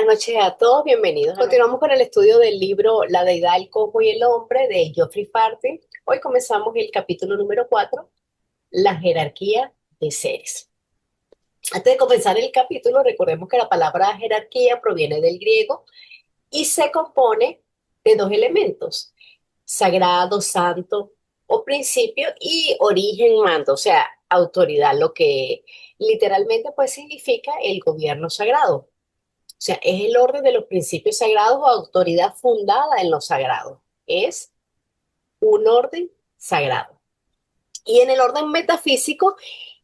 noches a todos, bienvenidos. Continuamos con el estudio del libro La deidad, el cosmos y el hombre de Geoffrey Farty. Hoy comenzamos el capítulo número 4, la jerarquía de seres. Antes de comenzar el capítulo, recordemos que la palabra jerarquía proviene del griego y se compone de dos elementos: sagrado, santo o principio, y origen, mando, o sea, autoridad, lo que literalmente pues significa el gobierno sagrado. O sea, es el orden de los principios sagrados o autoridad fundada en lo sagrado. Es un orden sagrado. Y en el orden metafísico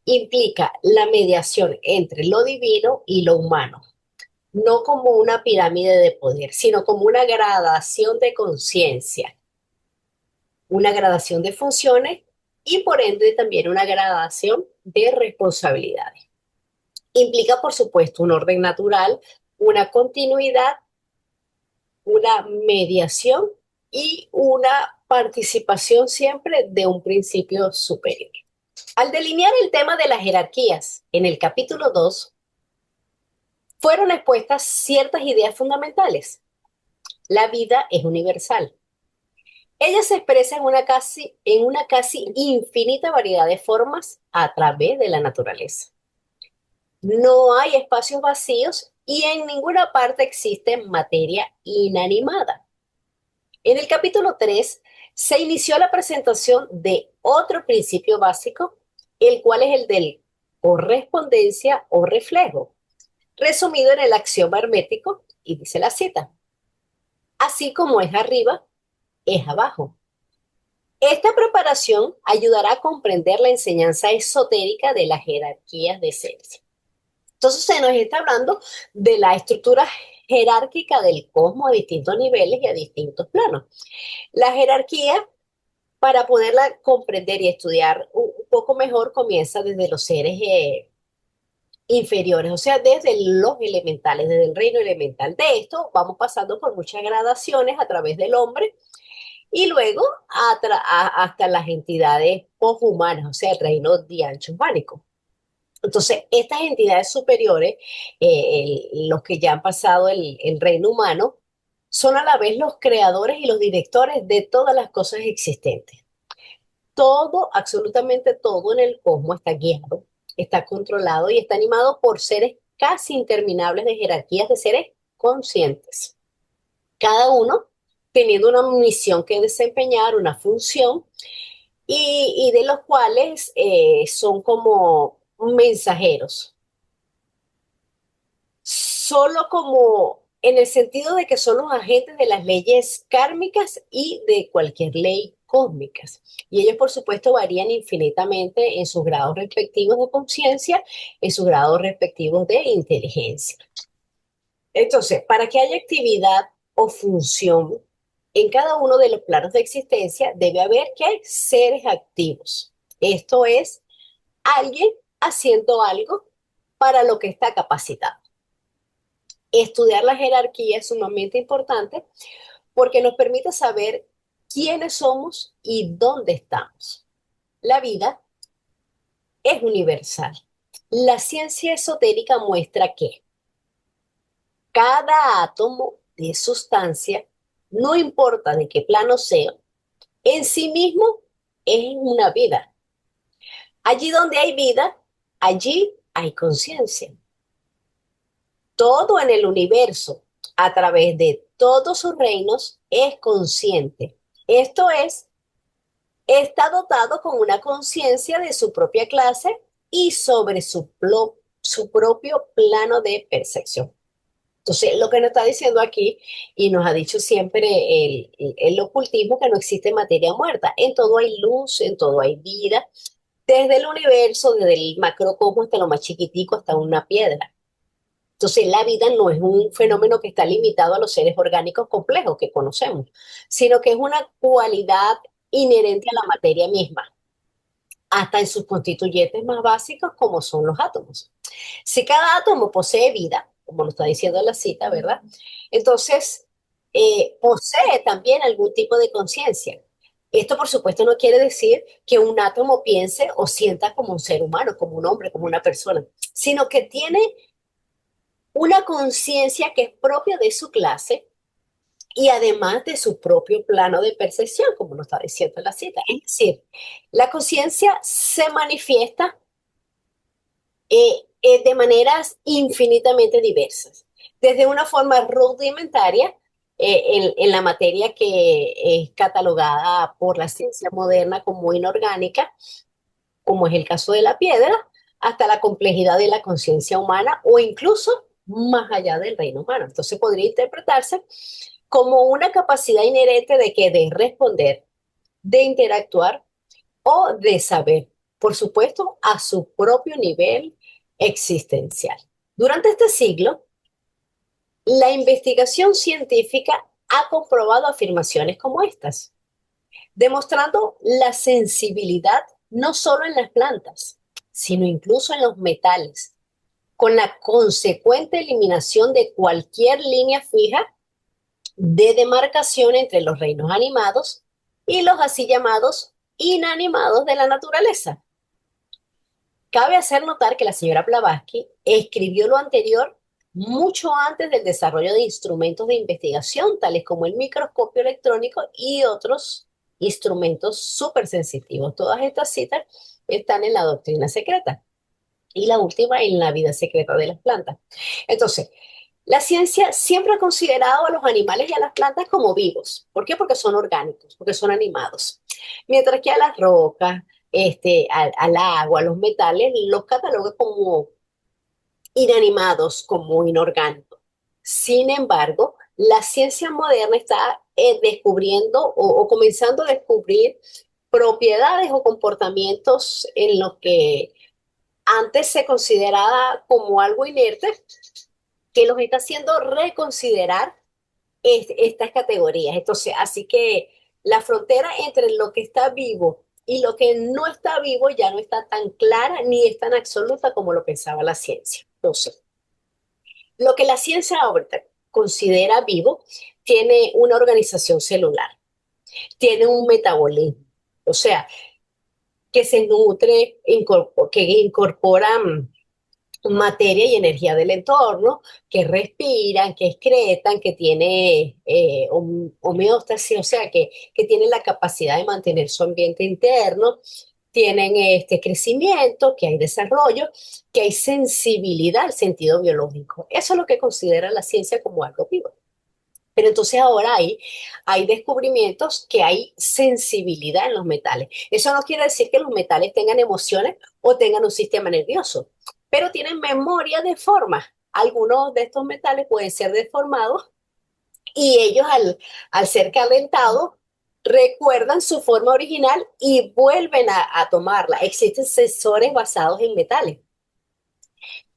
implica la mediación entre lo divino y lo humano, no como una pirámide de poder, sino como una gradación de conciencia, una gradación de funciones y por ende también una gradación de responsabilidades. Implica, por supuesto, un orden natural, una continuidad, una mediación y una participación siempre de un principio superior. Al delinear el tema de las jerarquías en el capítulo 2, fueron expuestas ciertas ideas fundamentales. La vida es universal. Ella se expresa en una casi infinita variedad de formas a través de la naturaleza. No hay espacios vacíos y en ninguna parte existe materia inanimada. En el capítulo 3 se inició la presentación de otro principio básico, el cual es el del correspondencia o reflejo, resumido en el axioma hermético, y dice la cita: así como es arriba, es abajo. Esta preparación ayudará a comprender la enseñanza esotérica de las jerarquías de seres. Entonces se nos está hablando de la estructura jerárquica del cosmos a distintos niveles y a distintos planos. La jerarquía, para poderla comprender y estudiar un poco mejor, comienza desde los seres inferiores, o sea, desde los elementales, desde el reino elemental. De esto vamos pasando por muchas gradaciones a través del hombre y luego hasta las entidades poshumanas, o sea, el reino dianchopánico. Entonces, estas entidades superiores, los que ya han pasado el reino humano, son a la vez los creadores y los directores de todas las cosas existentes. Todo, absolutamente todo en el cosmos está guiado, está controlado y está animado por seres casi interminables de jerarquías de seres conscientes. Cada uno teniendo una misión que desempeñar, una función, y de los cuales son como mensajeros. Solo como en el sentido de que son los agentes de las leyes kármicas y de cualquier ley cósmicas. Y ellos, por supuesto, varían infinitamente en sus grados respectivos de conciencia, en sus grados respectivos de inteligencia. Entonces, para que haya actividad o función en cada uno de los planos de existencia, debe haber ¿qué? Seres activos. Esto es, alguien haciendo algo para lo que está capacitado. Estudiar la jerarquía es sumamente importante porque nos permite saber quiénes somos y dónde estamos. La vida es universal. La ciencia esotérica muestra que cada átomo de sustancia, no importa de qué plano sea, en sí mismo es una vida. Allí donde hay vida, allí hay conciencia. Todo en el universo, a través de todos sus reinos, es consciente. Esto es, está dotado con una conciencia de su propia clase y sobre su propio plano de percepción. Entonces, lo que nos está diciendo aquí, y nos ha dicho siempre el ocultismo, que no existe materia muerta. En todo hay luz, en todo hay vida, desde el universo, desde el macrocosmos hasta lo más chiquitico, hasta una piedra. Entonces, la vida no es un fenómeno que está limitado a los seres orgánicos complejos que conocemos, sino que es una cualidad inherente a la materia misma, hasta en sus constituyentes más básicos, como son los átomos. Si cada átomo posee vida, como lo está diciendo la cita, ¿verdad? Entonces, posee también algún tipo de conciencia. Esto, por supuesto, no quiere decir que un átomo piense o sienta como un ser humano, como un hombre, como una persona, sino que tiene una conciencia que es propia de su clase y además de su propio plano de percepción, como nos está diciendo la cita. Es decir, la conciencia se manifiesta de maneras infinitamente diversas, desde una forma rudimentaria en la materia que es catalogada por la ciencia moderna como inorgánica, como es el caso de la piedra, hasta la complejidad de la conciencia humana o incluso más allá del reino humano. Entonces podría interpretarse como una capacidad inherente de que de responder, de interactuar o de saber, por supuesto, a su propio nivel existencial. Durante este siglo, la investigación científica ha comprobado afirmaciones como estas, demostrando la sensibilidad no solo en las plantas, sino incluso en los metales, con la consecuente eliminación de cualquier línea fija de demarcación entre los reinos animados y los así llamados inanimados de la naturaleza. Cabe hacer notar que la señora Blavatsky escribió lo anterior mucho antes del desarrollo de instrumentos de investigación, tales como el microscopio electrónico y otros instrumentos súper sensitivos. Todas estas citas están en la doctrina secreta y la última en la vida secreta de las plantas. Entonces, la ciencia siempre ha considerado a los animales y a las plantas como vivos. ¿Por qué? Porque son orgánicos, porque son animados. Mientras que a las rocas, al agua, a los metales, los cataloga como inanimados, como inorgánicos. Sin embargo, la ciencia moderna está descubriendo o comenzando a descubrir propiedades o comportamientos en los que antes se consideraba como algo inerte, que los está haciendo reconsiderar estas categorías. Entonces, así que la frontera entre lo que está vivo y lo que no está vivo ya no está tan clara ni es tan absoluta como lo pensaba la ciencia. Entonces, lo que la ciencia ahorita considera vivo tiene una organización celular, tiene un metabolismo, o sea, que se nutre, que incorpora materia y energía del entorno, que respiran, que excretan, que tiene homeostasis, o sea, que tienen la capacidad de mantener su ambiente interno, tienen este crecimiento, que hay desarrollo, que hay sensibilidad al sentido biológico. Eso es lo que considera la ciencia como algo vivo. Pero entonces ahora hay descubrimientos que hay sensibilidad en los metales. Eso no quiere decir que los metales tengan emociones o tengan un sistema nervioso, pero tienen memoria de forma. Algunos de estos metales pueden ser deformados y ellos al ser calentados recuerdan su forma original y vuelven a tomarla. Existen sensores basados en metales.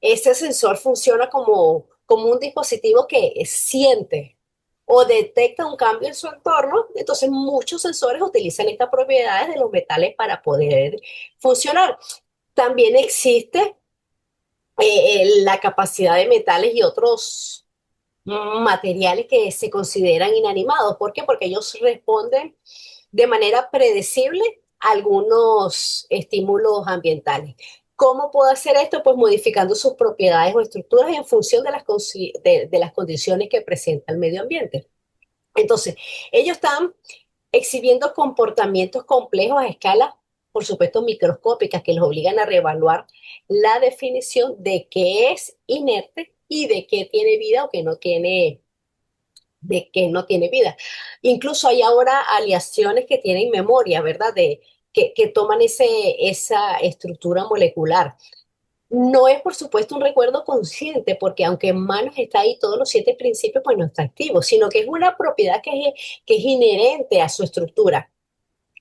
Ese sensor funciona como un dispositivo que siente o detecta un cambio en su entorno. Entonces, muchos sensores utilizan estas propiedades de los metales para poder funcionar. También existe la capacidad de metales y otros materiales que se consideran inanimados. ¿Por qué? Porque ellos responden de manera predecible a algunos estímulos ambientales. ¿Cómo puedo hacer esto? Pues modificando sus propiedades o estructuras en función de las condiciones que presenta el medio ambiente. Entonces, ellos están exhibiendo comportamientos complejos a escala, por supuesto, microscópicas, que los obligan a reevaluar la definición de qué es inerte y de qué tiene vida o que no tiene, de que no tiene vida. Incluso hay ahora aleaciones que tienen memoria, ¿verdad? Que toman esa estructura molecular. No es, por supuesto, un recuerdo consciente, porque aunque en manos está ahí todos los 7 principios, pues no está activo, sino que es una propiedad que es inherente a su estructura.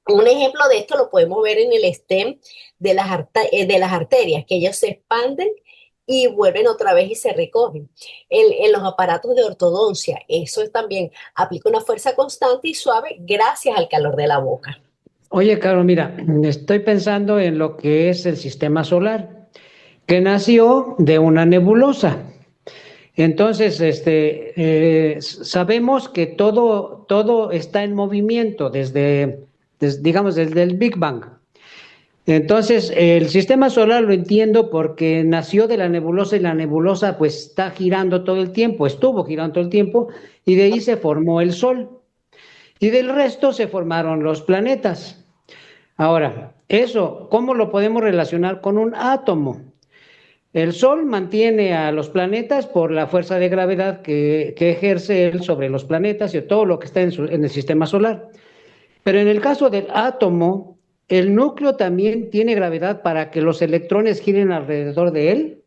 Un ejemplo de esto lo podemos ver en el stem de las arterias, que ellas se expanden y vuelven otra vez y se recogen. En los aparatos de ortodoncia, eso también aplica una fuerza constante y suave gracias al calor de la boca. Oye, Caro, mira, estoy pensando en lo que es el sistema solar, que nació de una nebulosa. Entonces, sabemos que todo está en movimiento digamos, desde el Big Bang. Entonces, el sistema solar lo entiendo porque nació de la nebulosa y la nebulosa pues está girando todo el tiempo, estuvo girando todo el tiempo y de ahí se formó el Sol y del resto se formaron los planetas. Ahora, eso, ¿cómo lo podemos relacionar con un átomo? El Sol mantiene a los planetas por la fuerza de gravedad que ejerce él sobre los planetas y todo lo que está en el sistema solar. Pero en el caso del átomo, el núcleo también tiene gravedad para que los electrones giren alrededor de él.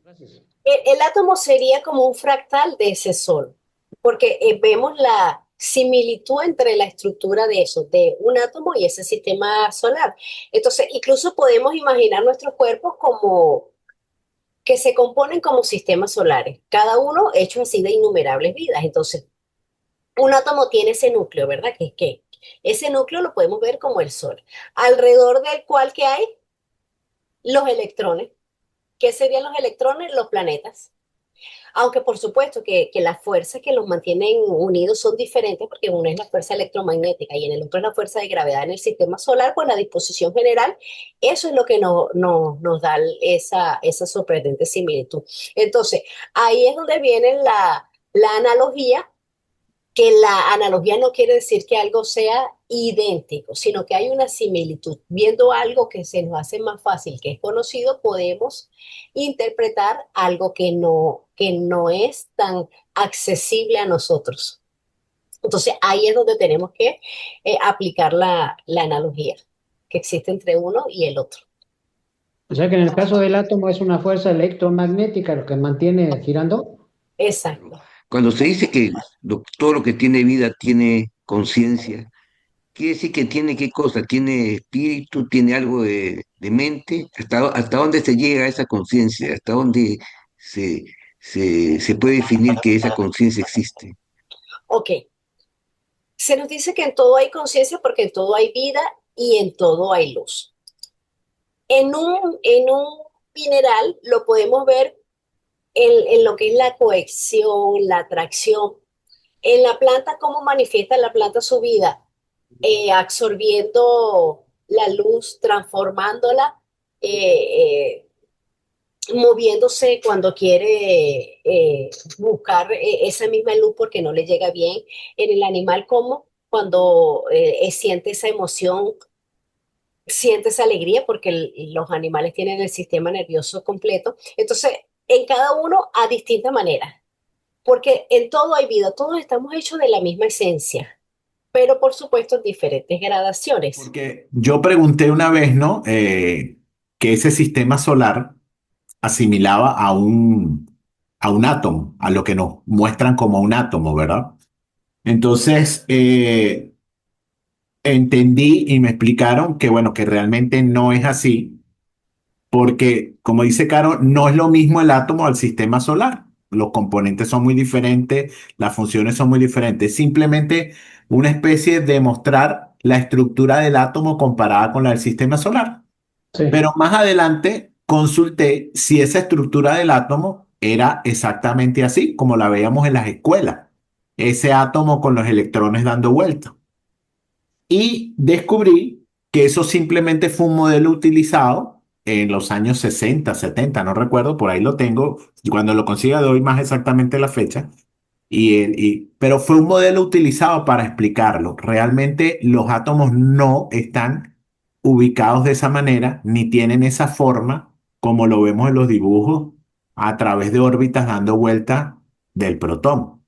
El átomo sería como un fractal de ese sol, porque vemos la similitud entre la estructura de eso, de un átomo y ese sistema solar. Entonces, incluso podemos imaginar nuestros cuerpos como que se componen como sistemas solares, cada uno hecho así de innumerables vidas. Entonces, un átomo tiene ese núcleo, ¿verdad? Que es que ese núcleo lo podemos ver como el sol, alrededor del cual que hay los electrones. ¿Qué serían los electrones? Los planetas. Aunque por supuesto que las fuerzas que los mantienen unidos son diferentes, porque una es la fuerza electromagnética y en el otro es la fuerza de gravedad en el sistema solar, pues la disposición general, eso es lo que nos da esa sorprendente similitud. Entonces, ahí es donde viene la analogía, que la analogía no quiere decir que algo sea idéntico, sino que hay una similitud. Viendo algo que se nos hace más fácil, que es conocido, podemos interpretar algo que no es tan accesible a nosotros. Entonces ahí es donde tenemos que aplicar la analogía que existe entre uno y el otro. O sea que en el caso del átomo es una fuerza electromagnética lo que mantiene girando. Exacto. Cuando se dice que todo lo que tiene vida tiene conciencia, quiere decir que tiene qué cosa, tiene espíritu, tiene algo de mente, hasta dónde se llega a esa conciencia, hasta dónde se, se puede definir que esa conciencia existe. Ok, se nos dice que en todo hay conciencia porque en todo hay vida y en todo hay luz. En un mineral lo podemos ver en lo que es la cohesión, la atracción. En la planta, ¿cómo manifiesta la planta su vida? Absorbiendo la luz, transformándola, eh, moviéndose cuando quiere buscar esa misma luz porque no le llega bien. En el animal, ¿cómo? Cuando siente esa emoción, siente esa alegría porque los animales tienen el sistema nervioso completo. Entonces, en cada uno a distinta manera, porque en todo hay vida, todos estamos hechos de la misma esencia, pero por supuesto en diferentes gradaciones. Porque yo pregunté una vez, ¿no? Que ese sistema solar asimilaba a un átomo, a lo que nos muestran como un átomo, ¿verdad? Entonces, entendí y me explicaron que, bueno, que realmente no es así, porque, como dice Caro, no es lo mismo el átomo al sistema solar. Los componentes son muy diferentes, las funciones son muy diferentes. Simplemente una especie de mostrar la estructura del átomo comparada con la del sistema solar. Sí. Pero más adelante consulté si esa estructura del átomo era exactamente así, como la veíamos en las escuelas. Ese átomo con los electrones dando vueltas. Y descubrí que eso simplemente fue un modelo utilizado en los años 60, 70, no recuerdo, por ahí lo tengo, y cuando lo consiga doy más exactamente la fecha. Pero fue un modelo utilizado para explicarlo. Realmente los átomos no están ubicados de esa manera, ni tienen esa forma como lo vemos en los dibujos a través de órbitas dando vuelta del protón.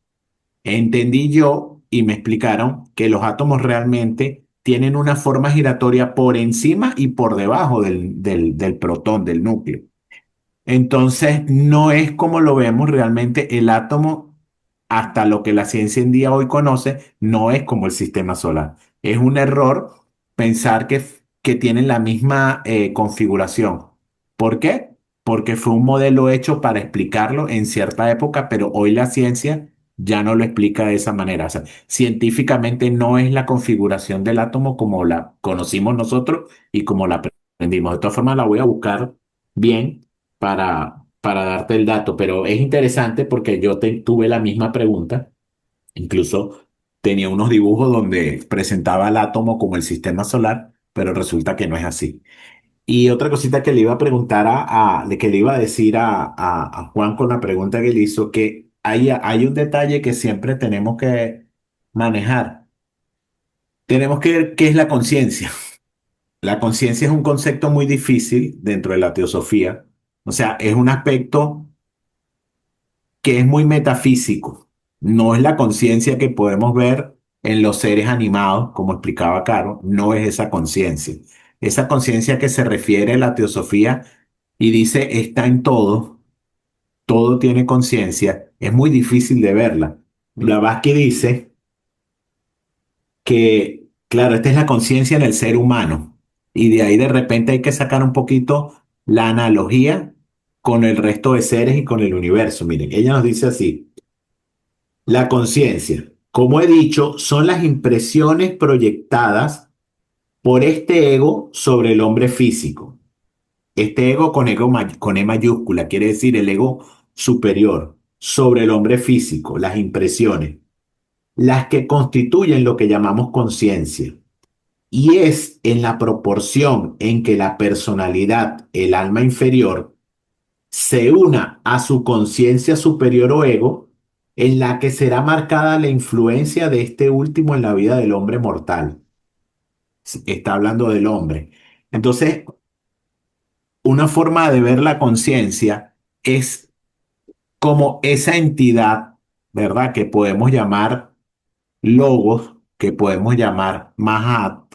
Entendí yo y me explicaron que los átomos realmente tienen una forma giratoria por encima y por debajo del protón, del núcleo. Entonces, no es como lo vemos realmente el átomo, hasta lo que la ciencia en día hoy conoce, no es como el sistema solar. Es un error pensar que tienen la misma configuración. ¿Por qué? Porque fue un modelo hecho para explicarlo en cierta época, pero hoy la ciencia ya no lo explica de esa manera. O sea, científicamente no es la configuración del átomo como la conocimos nosotros y como la aprendimos. De todas formas, la voy a buscar bien para darte el dato, pero es interesante porque yo tuve la misma pregunta, incluso tenía unos dibujos donde presentaba el átomo como el sistema solar, pero resulta que no es así. Y otra cosita que le iba a preguntar que le iba a decir a Juan con la pregunta que le hizo, que hay un detalle que siempre tenemos que manejar. Tenemos que ver qué es la conciencia. La conciencia es un concepto muy difícil dentro de la teosofía. O sea, es un aspecto que es muy metafísico. No es la conciencia que podemos ver en los seres animados, como explicaba Caro, no es esa conciencia. Esa conciencia que se refiere a la teosofía y dice está en todo tiene conciencia, es muy difícil de verla. Blavatsky dice que, claro, esta es la conciencia en el ser humano y de ahí de repente hay que sacar un poquito la analogía con el resto de seres y con el universo. Miren, ella nos dice así. La conciencia, como he dicho, son las impresiones proyectadas por este ego sobre el hombre físico. Este ego con E mayúscula quiere decir el ego superior sobre el hombre físico, las impresiones, las que constituyen lo que llamamos conciencia. Y es en la proporción en que la personalidad, el alma inferior, se una a su conciencia superior o ego, en la que será marcada la influencia de este último en la vida del hombre mortal. Está hablando del hombre. Entonces, una forma de ver la conciencia es como esa entidad, ¿verdad? Que podemos llamar logos, que podemos llamar Mahat,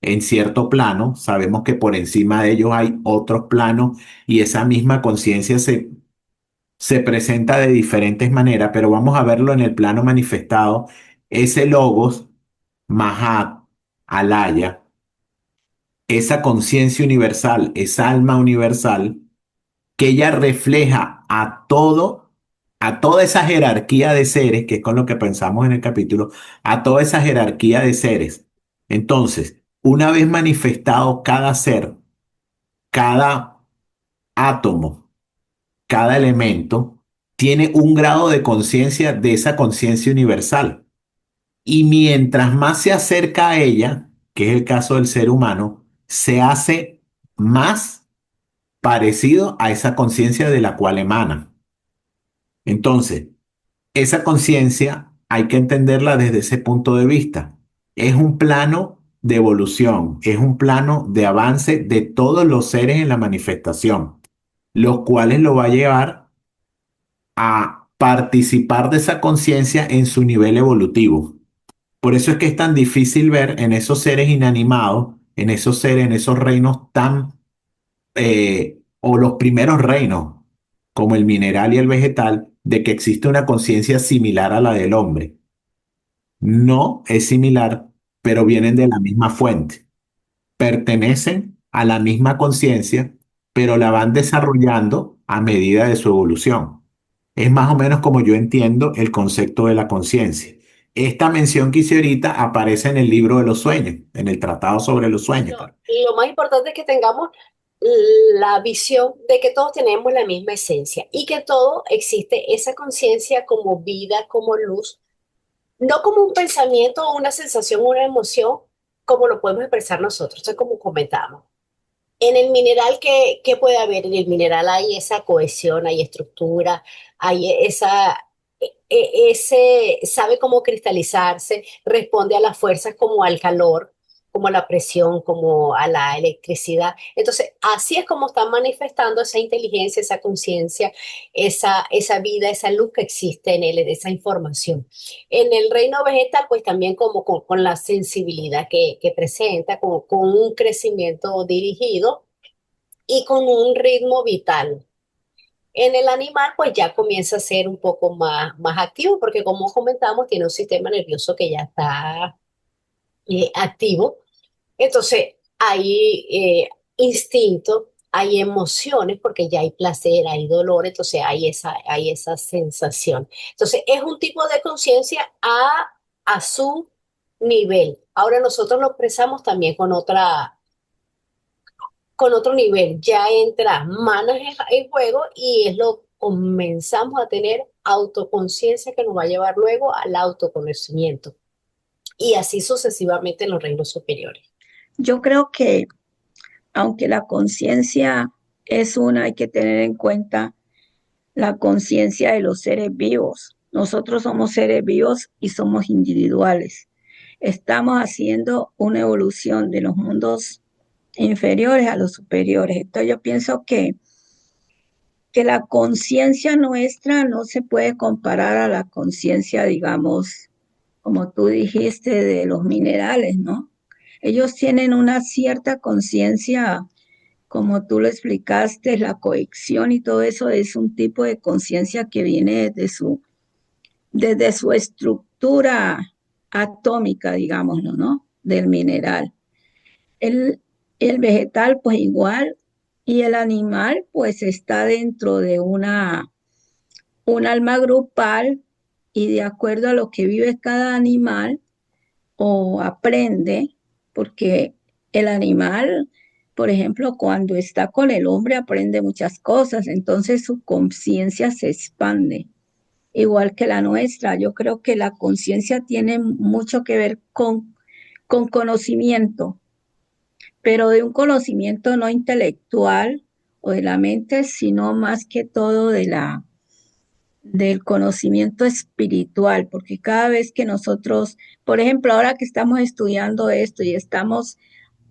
en cierto plano. Sabemos que por encima de ellos hay otros planos y esa misma conciencia se presenta de diferentes maneras, pero vamos a verlo en el plano manifestado. Ese logos, Mahat, Alaya, esa conciencia universal, esa alma universal, que ella refleja a toda esa jerarquía de seres, que es con lo que pensamos en el capítulo, a toda esa jerarquía de seres. Entonces, una vez manifestado cada ser, cada átomo, cada elemento, tiene un grado de conciencia de esa conciencia universal. Y mientras más se acerca a ella, que es el caso del ser humano, se hace más parecido a esa conciencia de la cual emana. Entonces, esa conciencia hay que entenderla desde ese punto de vista. Es un plano de evolución, es un plano de avance de todos los seres en la manifestación, los cuales lo va a llevar a participar de esa conciencia en su nivel evolutivo. Por eso es que es tan difícil ver en esos seres inanimados, en esos seres, en esos reinos o los primeros reinos, como el mineral y el vegetal, de que existe una conciencia similar a la del hombre. No es similar, pero vienen de la misma fuente. Pertenecen a la misma conciencia, pero la van desarrollando a medida de su evolución. Es más o menos como yo entiendo el concepto de la conciencia. Esta mención que hice ahorita aparece en el libro de los sueños, en el tratado sobre los sueños. Lo más importante es que tengamos la visión de que todos tenemos la misma esencia y que todo existe esa conciencia como vida, como luz, no como un pensamiento, una sensación, una emoción, como lo podemos expresar nosotros. Entonces, como comentábamos. En el mineral, ¿qué puede haber? En el mineral hay esa cohesión, hay estructura, hay sabe cómo cristalizarse, responde a las fuerzas como al calor, como a la presión, como a la electricidad. Entonces, así es como están manifestando esa inteligencia, esa conciencia, esa vida, esa luz que existe en él, esa información. En el reino vegetal, pues también como con la sensibilidad que presenta, como con un crecimiento dirigido y con un ritmo vital. En el animal, pues ya comienza a ser un poco más activo, porque como comentamos, tiene un sistema nervioso que ya está activo. Entonces, hay instinto, hay emociones, porque ya hay placer, hay dolor, entonces hay esa sensación. Entonces, es un tipo de conciencia a su nivel. Ahora nosotros lo expresamos también con otro nivel. Ya entra manos en juego y es lo comenzamos a tener autoconciencia que nos va a llevar luego al autoconocimiento. Y así sucesivamente en los reinos superiores. Yo creo que aunque la conciencia es una, hay que tener en cuenta la conciencia de los seres vivos. Nosotros somos seres vivos y somos individuales. Estamos haciendo una evolución de los mundos inferiores a los superiores. Entonces yo pienso que la conciencia nuestra no se puede comparar a la conciencia, digamos, como tú dijiste, de los minerales, ¿no? Ellos tienen una cierta conciencia, como tú lo explicaste, la cohesión y todo eso es un tipo de conciencia que viene desde su estructura atómica, digámoslo, ¿no? Del mineral. El, el vegetal, pues igual, y el animal, pues está dentro de un alma grupal y de acuerdo a lo que vive cada animal o aprende, porque el animal, por ejemplo, cuando está con el hombre aprende muchas cosas, entonces su conciencia se expande, igual que la nuestra. Yo creo que la conciencia tiene mucho que ver con conocimiento, pero de un conocimiento no intelectual o de la mente, sino más que todo del conocimiento espiritual, porque cada vez que nosotros, por ejemplo, ahora que estamos estudiando esto y estamos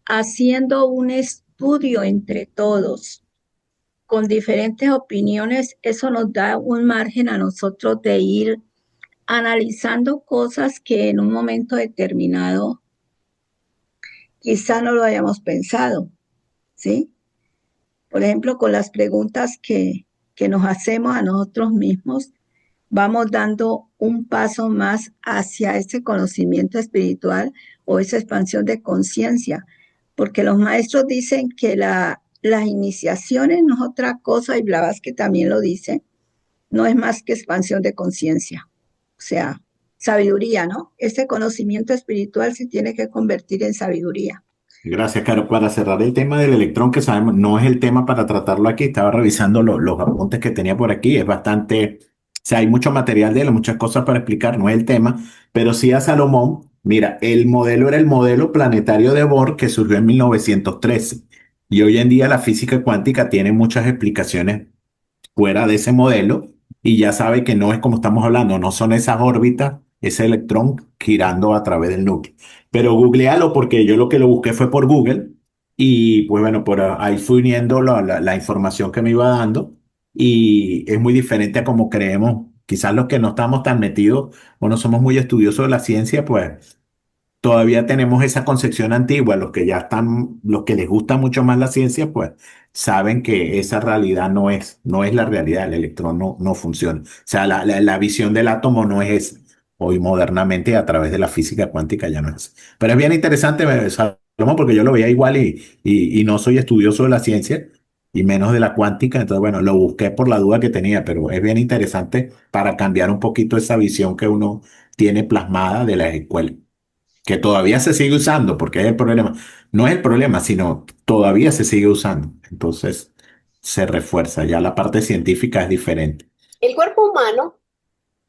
haciendo un estudio entre todos con diferentes opiniones, eso nos da un margen a nosotros de ir analizando cosas que en un momento determinado quizá no lo hayamos pensado, ¿sí? Por ejemplo, con las preguntas que nos hacemos a nosotros mismos, vamos dando un paso más hacia ese conocimiento espiritual o esa expansión de conciencia, porque los maestros dicen que las iniciaciones no es otra cosa, y Blavatsky también lo dice, no es más que expansión de conciencia, o sea, sabiduría, ¿no? Ese conocimiento espiritual se tiene que convertir en sabiduría. Gracias, Caro. Para cerrar el tema del electrón, que sabemos, no es el tema para tratarlo aquí, estaba revisando los apuntes que tenía por aquí, es bastante, o sea, hay mucho material de él, muchas cosas para explicar, no es el tema, pero sí a Salomón, mira, el modelo era el modelo planetario de Bohr que surgió en 1913 y hoy en día la física cuántica tiene muchas explicaciones fuera de ese modelo y ya sabe que no es como estamos hablando, no son esas órbitas, ese electrón girando a través del núcleo. Pero googlealo porque yo lo que lo busqué fue por Google y pues bueno, por ahí fui uniendo la información que me iba dando y es muy diferente a como creemos. Quizás los que no estamos tan metidos o no somos muy estudiosos de la ciencia, pues todavía tenemos esa concepción antigua. Los que ya están, los que les gusta mucho más la ciencia, pues saben que esa realidad no es la realidad. El electrón no funciona. O sea, la visión del átomo no es esa. Hoy modernamente a través de la física cuántica ya no es así. Pero es bien interesante, Salomón, porque yo lo veía igual y no soy estudioso de la ciencia y menos de la cuántica. Entonces, bueno, lo busqué por la duda que tenía, pero es bien interesante para cambiar un poquito esa visión que uno tiene plasmada de las escuelas que todavía se sigue usando, porque es el problema. No es el problema, sino todavía se sigue usando. Entonces se refuerza. Ya la parte científica es diferente. El cuerpo humano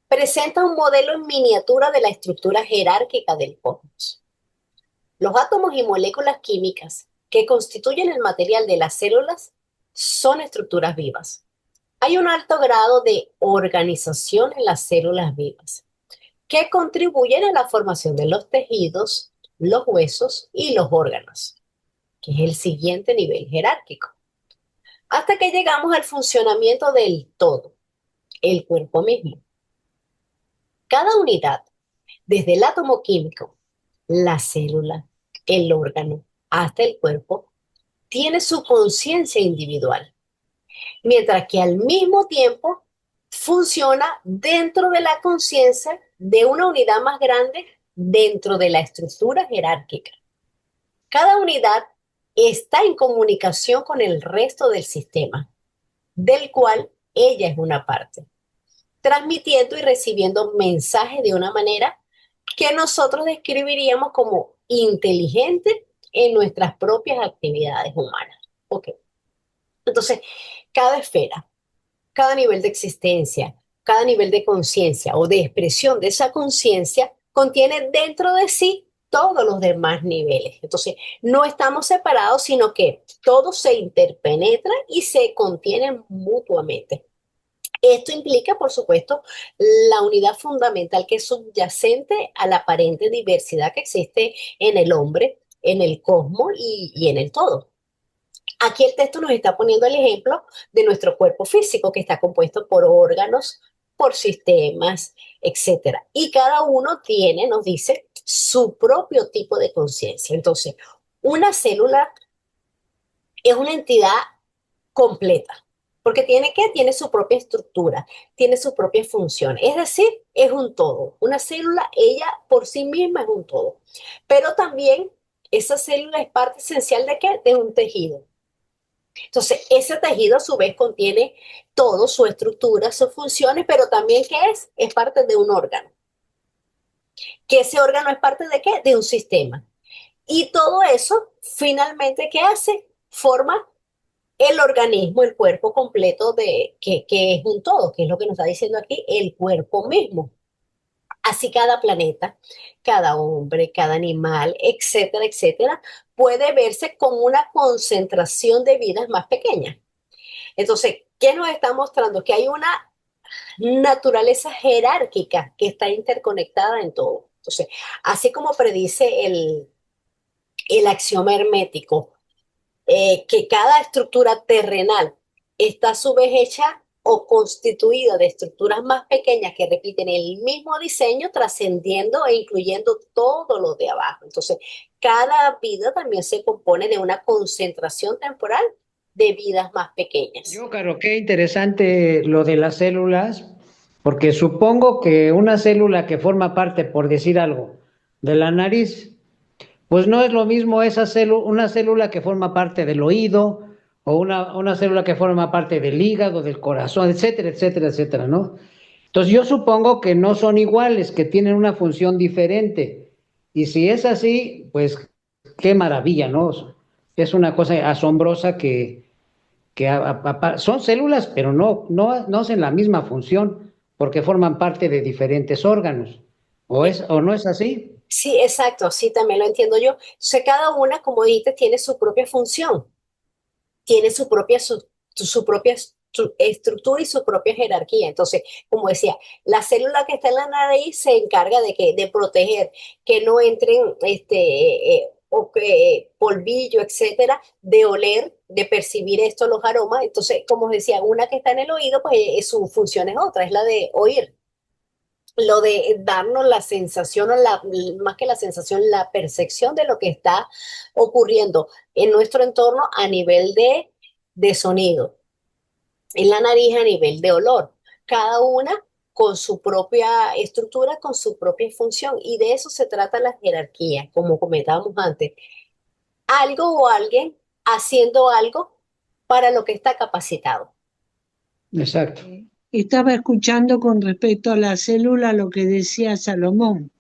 presenta un modelo en miniatura de la estructura jerárquica del cosmos. Los átomos y moléculas químicas que constituyen el material de las células son estructuras vivas. Hay un alto grado de organización en las células vivas que contribuyen a la formación de los tejidos, los huesos y los órganos, que es el siguiente nivel jerárquico, hasta que llegamos al funcionamiento del todo, el cuerpo mismo. Cada unidad, desde el átomo químico, la célula, el órgano, hasta el cuerpo, tiene su conciencia individual, mientras que al mismo tiempo funciona dentro de la conciencia de una unidad más grande dentro de la estructura jerárquica. Cada unidad está en comunicación con el resto del sistema, del cual ella es una parte, transmitiendo y recibiendo mensajes de una manera que nosotros describiríamos como inteligente en nuestras propias actividades humanas. Ok. Entonces, cada esfera, cada nivel de existencia, cada nivel de conciencia o de expresión de esa conciencia contiene dentro de sí todos los demás niveles. Entonces, no estamos separados, sino que todo se interpenetra y se contienen mutuamente. Esto implica, por supuesto, la unidad fundamental que es subyacente a la aparente diversidad que existe en el hombre, en el cosmos y en el todo. Aquí el texto nos está poniendo el ejemplo de nuestro cuerpo físico, que está compuesto por órganos, por sistemas, etcétera. Y cada uno tiene, nos dice, su propio tipo de conciencia. Entonces, una célula es una entidad completa, porque tiene su propia estructura, tiene su propia función, es decir, es un todo. Una célula, ella por sí misma es un todo, pero también esa célula es parte esencial de ¿qué? De un tejido. Entonces, ese tejido a su vez contiene todo, su estructura, sus funciones, pero también ¿qué es? Es parte de un órgano. ¿Que ese órgano es parte de qué? De un sistema. Y todo eso, finalmente, ¿qué hace? Forma el organismo, el cuerpo completo que es un todo, que es lo que nos está diciendo aquí, el cuerpo mismo. Así cada planeta, cada hombre, cada animal, etcétera, etcétera, puede verse con una concentración de vidas más pequeñas. Entonces, ¿qué nos está mostrando? Que hay una naturaleza jerárquica que está interconectada en todo. Entonces, así como predice el axioma hermético, que cada estructura terrenal está a su vez hecha o constituida de estructuras más pequeñas que repiten el mismo diseño, trascendiendo e incluyendo todo lo de abajo. Entonces, cada vida también se compone de una concentración temporal de vidas más pequeñas. Yo, Caro, qué interesante lo de las células, porque supongo que una célula que forma parte, por decir algo, de la nariz, pues no es lo mismo esa célula, una célula que forma parte del oído, o una célula que forma parte del hígado, del corazón, etcétera, etcétera, etcétera, ¿no? Entonces yo supongo que no son iguales, que tienen una función diferente. Y si es así, pues qué maravilla, ¿no? Es una cosa asombrosa que son células, pero no hacen la misma función, porque forman parte de diferentes órganos. ¿O no es así? Sí, exacto, así también lo entiendo yo. O sea, cada una, como dijiste, tiene su propia función, tiene su propia estructura y su propia jerarquía. Entonces, como decía, la célula que está en la nariz se encarga de proteger que no entren o que polvillo, etcétera, de oler, de percibir esto, los aromas. Entonces, como decía, una que está en el oído, pues su función es otra, es la de oír, lo de darnos la sensación, más que la sensación, la percepción de lo que está ocurriendo en nuestro entorno a nivel de sonido, en la nariz a nivel de olor, cada una con su propia estructura, con su propia función, y de eso se trata la jerarquía, como comentábamos antes, algo o alguien haciendo algo para lo que está capacitado. Exacto. Estaba escuchando con respecto a la célula lo que decía Salomón.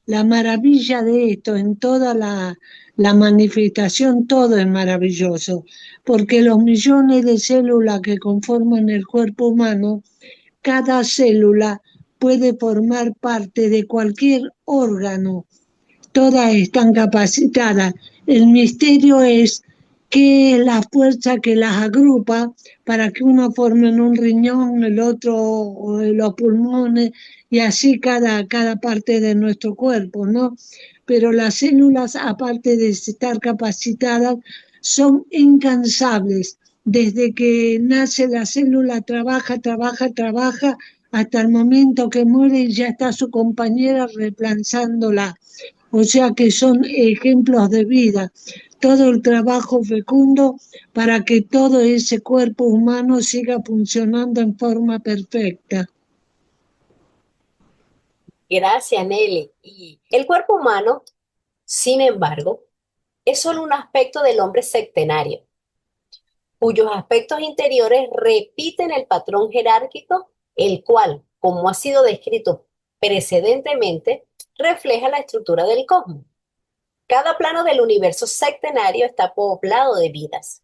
La maravilla de esto, en toda la manifestación, todo es maravilloso, porque los millones de células que conforman el cuerpo humano, cada célula puede formar parte de cualquier órgano, todas están capacitadas. El misterio es qué es la fuerza que las agrupa para que uno forme un riñón, el otro los pulmones y así cada parte de nuestro cuerpo, ¿no? Pero las células, aparte de estar capacitadas, son incansables. Desde que nace la célula trabaja, trabaja, trabaja hasta el momento que muere y ya está su compañera reemplazándola. O sea que son ejemplos de vida, todo el trabajo fecundo para que todo ese cuerpo humano siga funcionando en forma perfecta. Gracias, Nelly. Y el cuerpo humano, sin embargo, es solo un aspecto del hombre septenario, cuyos aspectos interiores repiten el patrón jerárquico, el cual, como ha sido descrito precedentemente, refleja la estructura del cosmos. Cada plano del universo septenario está poblado de vidas,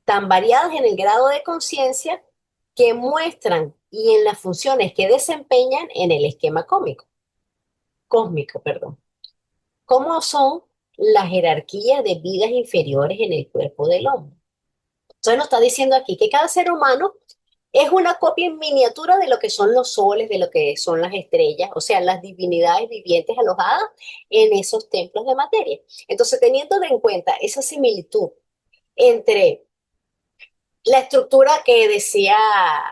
tan variadas en el grado de conciencia que muestran y en las funciones que desempeñan en el esquema cósmico, perdón. cómo son las jerarquías de vidas inferiores en el cuerpo del hombre. Entonces nos está diciendo aquí que cada ser humano es una copia en miniatura de lo que son los soles, de lo que son las estrellas, o sea, las divinidades vivientes alojadas en esos templos de materia. Entonces, teniendo en cuenta esa similitud entre la estructura que decía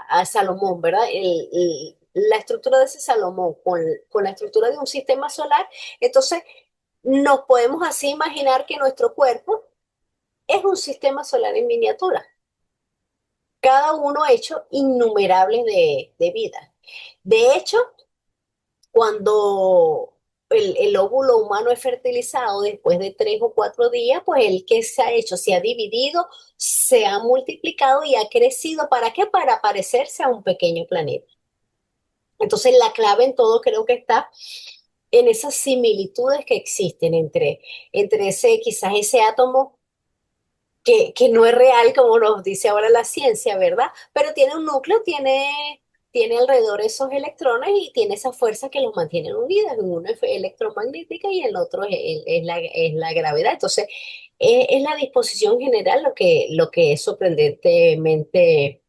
a Salomón, ¿verdad? La estructura de ese Salomón con la estructura de un sistema solar, entonces nos podemos así imaginar que nuestro cuerpo es un sistema solar en miniatura, cada uno hecho innumerables de vidas. De hecho, cuando el óvulo humano es fertilizado después de 3 o 4 días, pues el que se ha hecho, se ha dividido, se ha multiplicado y ha crecido. ¿Para qué? Para parecerse a un pequeño planeta. Entonces la clave en todo creo que está en esas similitudes que existen entre ese, quizás ese átomo que no es real, como nos dice ahora la ciencia, ¿verdad? Pero tiene un núcleo, tiene alrededor esos electrones y tiene esa fuerza que los mantienen unidos. Uno es electromagnética y el otro es la gravedad. Entonces, es la disposición general lo que es sorprendentemente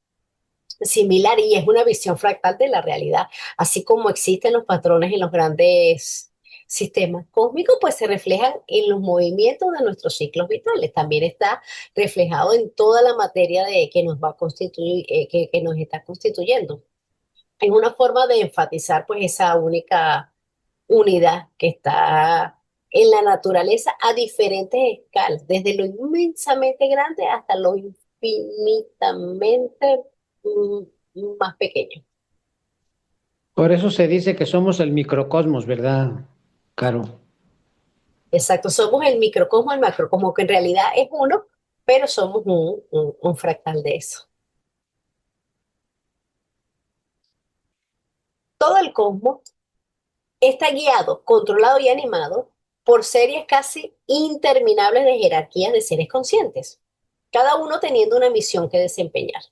similar y es una visión fractal de la realidad. Así como existen los patrones en los grandes sistemas cósmicos, pues se reflejan en los movimientos de nuestros ciclos vitales. También está reflejado en toda la materia que nos va a constituir, que nos está constituyendo. Es una forma de enfatizar pues esa única unidad que está en la naturaleza a diferentes escalas, desde lo inmensamente grande hasta lo infinitamente más pequeño. Por eso se dice que somos el microcosmos, ¿verdad, Caro? Exacto, somos el microcosmo, el macrocosmo, que en realidad es uno, pero somos un fractal de eso. Todo el cosmos está guiado, controlado y animado por series casi interminables de jerarquías de seres conscientes, cada uno teniendo una misión que desempeñar.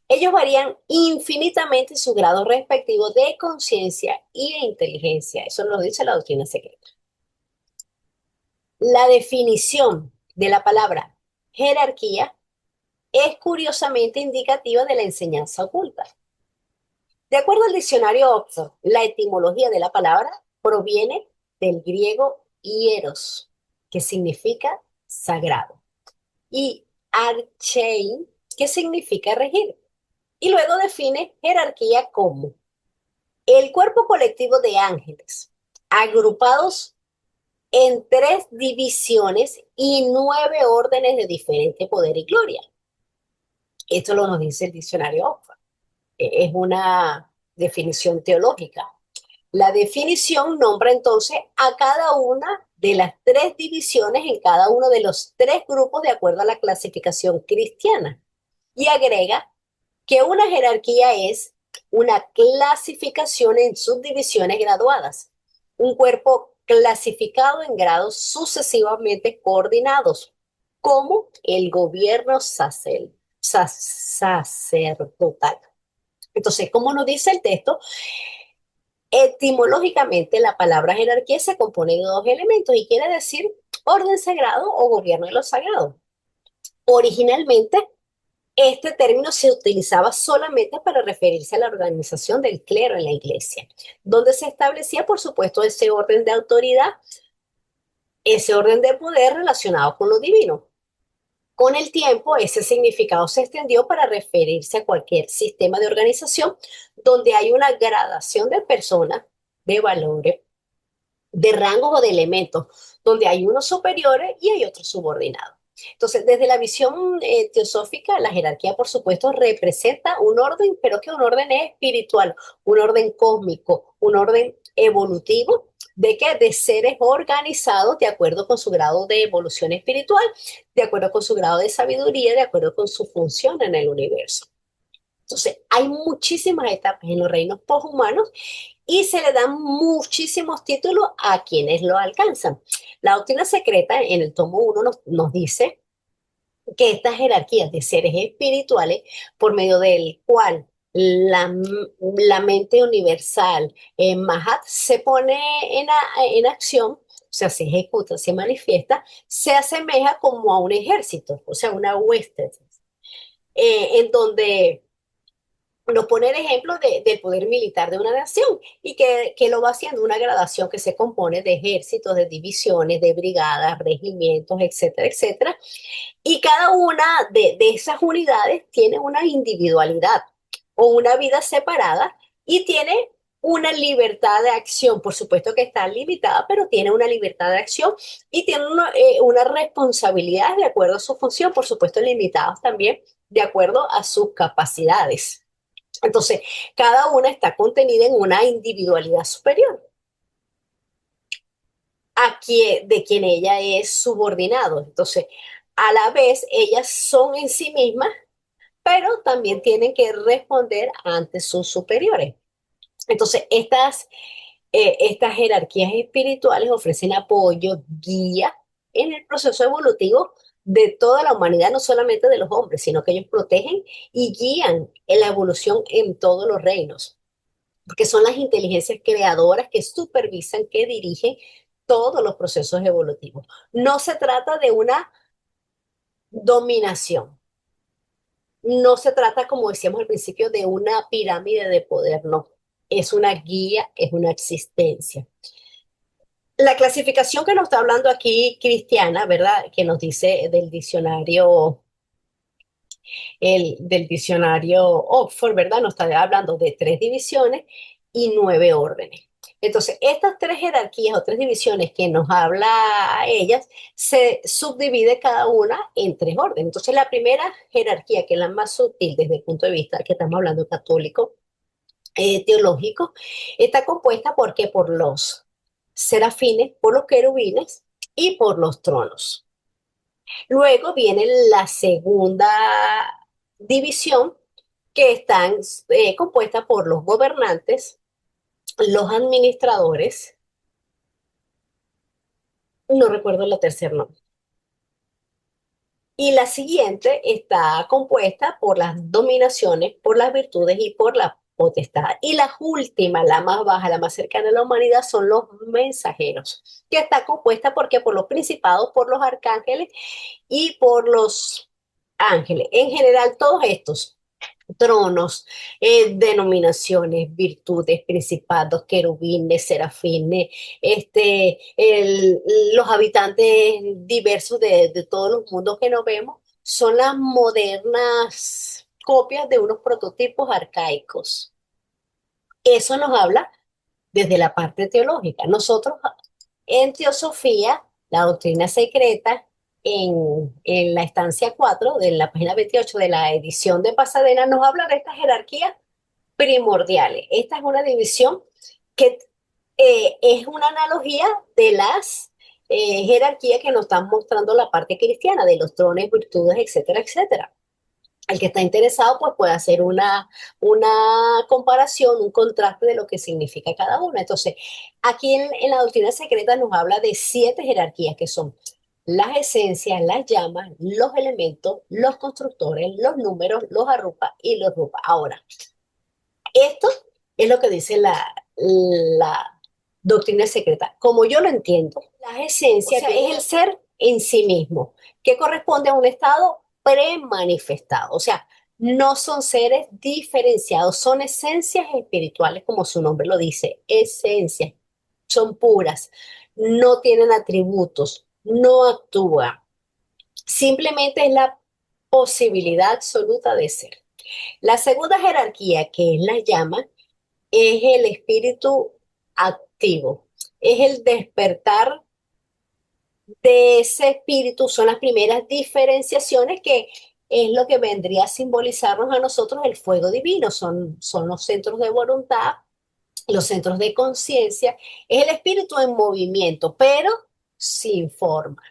Ellos varían infinitamente en sus grados respectivos de conciencia y de inteligencia. Eso nos dice la doctrina secreta. La definición de la palabra jerarquía es curiosamente indicativa de la enseñanza oculta. De acuerdo al diccionario Oxford, la etimología de la palabra proviene del griego hieros, que significa sagrado, y archein, que significa regir. Y luego define jerarquía como el cuerpo colectivo de ángeles, agrupados en 3 divisiones y 9 órdenes de diferente poder y gloria. Esto lo nos dice el diccionario Oxford. Es una definición teológica. La definición nombra entonces a cada una de las 3 divisiones en cada uno de los 3 grupos de acuerdo a la clasificación cristiana y agrega que una jerarquía es una clasificación en subdivisiones graduadas, un cuerpo clasificado en grados sucesivamente coordinados, como el gobierno sacerdotal. Entonces, como nos dice el texto, etimológicamente la palabra jerarquía se compone de 2 elementos y quiere decir orden sagrado o gobierno de lo sagrado. Originalmente, este término se utilizaba solamente para referirse a la organización del clero en la iglesia, donde se establecía, por supuesto, ese orden de autoridad, ese orden de poder relacionado con lo divino. Con el tiempo, ese significado se extendió para referirse a cualquier sistema de organización donde hay una gradación de personas, de valores, de rangos o de elementos, donde hay unos superiores y hay otros subordinados. Entonces, desde la visión teosófica, la jerarquía, por supuesto, representa un orden, pero que un orden es espiritual, un orden cósmico, un orden evolutivo, ¿de qué? De seres organizados de acuerdo con su grado de evolución espiritual, de acuerdo con su grado de sabiduría, de acuerdo con su función en el universo. Entonces, hay muchísimas etapas en los reinos poshumanos y se le dan muchísimos títulos a quienes lo alcanzan. La doctrina secreta en el tomo 1 nos dice que estas jerarquías de seres espirituales, por medio del cual la mente universal, Mahat, se pone en acción, sea, se ejecuta, se manifiesta, se asemeja como a un ejército, o sea, una hueste, en donde nos pone el ejemplo del poder militar de una nación y que lo va haciendo una gradación que se compone de ejércitos, de divisiones, de brigadas, regimientos, etcétera, etcétera. Y cada una de esas unidades tiene una individualidad o una vida separada y tiene una libertad de acción. Por supuesto que está limitada, pero tiene una libertad de acción y tiene una responsabilidad de acuerdo a su función, por supuesto limitadas también de acuerdo a sus capacidades. Entonces, cada una está contenida en una individualidad superior de quien ella es subordinado. Entonces, a la vez, ellas son en sí mismas, pero también tienen que responder ante sus superiores. Entonces, estas jerarquías espirituales ofrecen apoyo, guía en el proceso evolutivo de toda la humanidad, no solamente de los hombres, sino que ellos protegen y guían en la evolución en todos los reinos, porque son las inteligencias creadoras que supervisan, que dirigen todos los procesos evolutivos. No se trata de una dominación, no se trata, como decíamos al principio, de una pirámide de poder, no. Es una guía, es una existencia. La clasificación que nos está hablando aquí cristiana, ¿verdad? Que nos dice del diccionario Oxford, ¿verdad? Nos está hablando de 3 divisiones y 9 órdenes. Entonces, estas 3 jerarquías o 3 divisiones que nos habla a ellas, se subdivide cada una en 3 órdenes. Entonces, la primera jerarquía, que es la más sutil desde el punto de vista que estamos hablando católico, teológico, está compuesta por los serafines, por los querubines y por los tronos. Luego viene la segunda división, que están compuesta por los gobernantes, los administradores, no recuerdo la tercera nombre. Y la siguiente está compuesta por las dominaciones, por las virtudes y por la potestad. Y la última, la más baja, la más cercana a la humanidad, son los mensajeros, que está compuesta por los principados, por los arcángeles y por los ángeles. En general, todos estos tronos, denominaciones, virtudes, principados, querubines, serafines, los habitantes diversos de todos los mundos que nos vemos, son las modernas copias de unos prototipos arcaicos. Eso nos habla desde la parte teológica. Nosotros en Teosofía, la doctrina secreta, en la estancia 4 de la página 28 de la edición de Pasadena, nos habla de estas jerarquías primordiales. Esta es una división que es una analogía de las jerarquías que nos están mostrando la parte cristiana, de los tronos, virtudes, etcétera, etcétera. El que está interesado pues puede hacer una comparación, un contraste de lo que significa cada una. Entonces, aquí en la doctrina secreta nos habla de 7 jerarquías que son las esencias, las llamas, los elementos, los constructores, los números, los arrupa y los rupa. Ahora, esto es lo que dice la doctrina secreta. Como yo lo entiendo, las esencias, o sea, es el ser en sí mismo, que corresponde a un estado premanifestado. O sea, no son seres diferenciados, son esencias espirituales, como su nombre lo dice, esencias. Son puras, no tienen atributos, no actúan. Simplemente es la posibilidad absoluta de ser. La segunda jerarquía, que es la llama, es el espíritu activo, es el despertar de ese espíritu, son las primeras diferenciaciones que es lo que vendría a simbolizarnos a nosotros el fuego divino, son los centros de voluntad, los centros de conciencia, es el espíritu en movimiento, pero sin forma.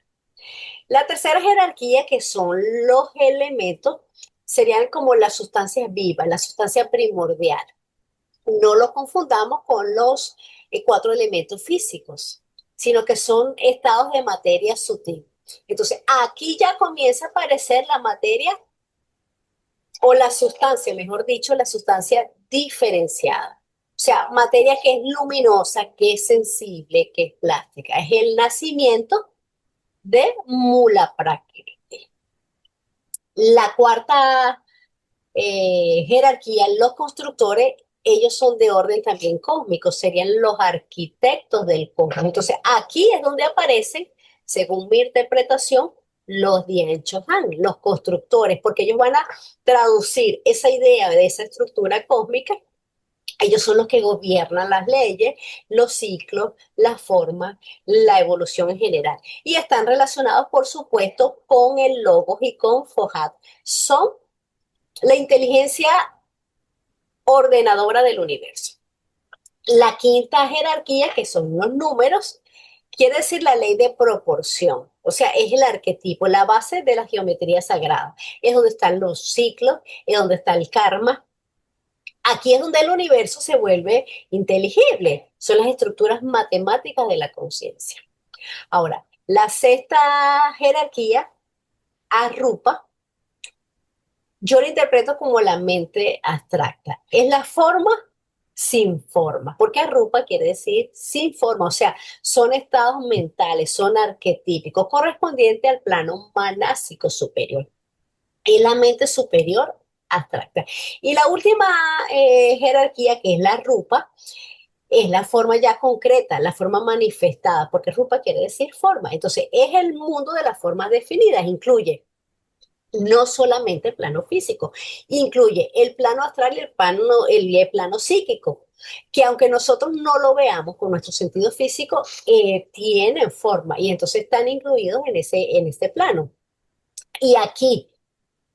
La tercera jerarquía, que son los elementos, serían como las sustancias vivas, la sustancia primordial. No lo confundamos con los 4 elementos físicos, sino que son estados de materia sutil. Entonces, aquí ya comienza a aparecer la materia o la sustancia, mejor dicho, la sustancia diferenciada. sea, materia que es luminosa, que es sensible, que es plástica. Es el nacimiento de Mula Prakriti. La cuarta jerarquía, los constructores, ellos son de orden también cósmico, serían los arquitectos del cosmos. Entonces, aquí es donde aparecen, según mi interpretación, los Dien Chohan, los constructores, porque ellos van a traducir esa idea de esa estructura cósmica. Ellos son los que gobiernan las leyes, los ciclos, las formas, la evolución en general. Y están relacionados, por supuesto, con el Logos y con Fohat. Son la inteligencia ordenadora del universo. La quinta jerarquía, que son los números, quiere decir la ley de proporción. O sea, es el arquetipo, la base de la geometría sagrada. Es donde están los ciclos, es donde está el karma. Aquí es donde el universo se vuelve inteligible. Son las estructuras matemáticas de la conciencia. Ahora, la sexta jerarquía, Arupa, yo lo interpreto como la mente abstracta. Es la forma sin forma, porque Arupa quiere decir sin forma, o sea, son estados mentales, son arquetípicos, correspondientes al plano manásico superior. Es la mente superior abstracta. Y la última jerarquía, que es la Rupa, es la forma ya concreta, la forma manifestada, porque Rupa quiere decir forma. Entonces, es el mundo de las formas definidas, incluye no solamente el plano físico, incluye el plano astral y el plano psíquico, que aunque nosotros no lo veamos con nuestro sentido físico, tienen forma y entonces están incluidos en ese plano. Y aquí,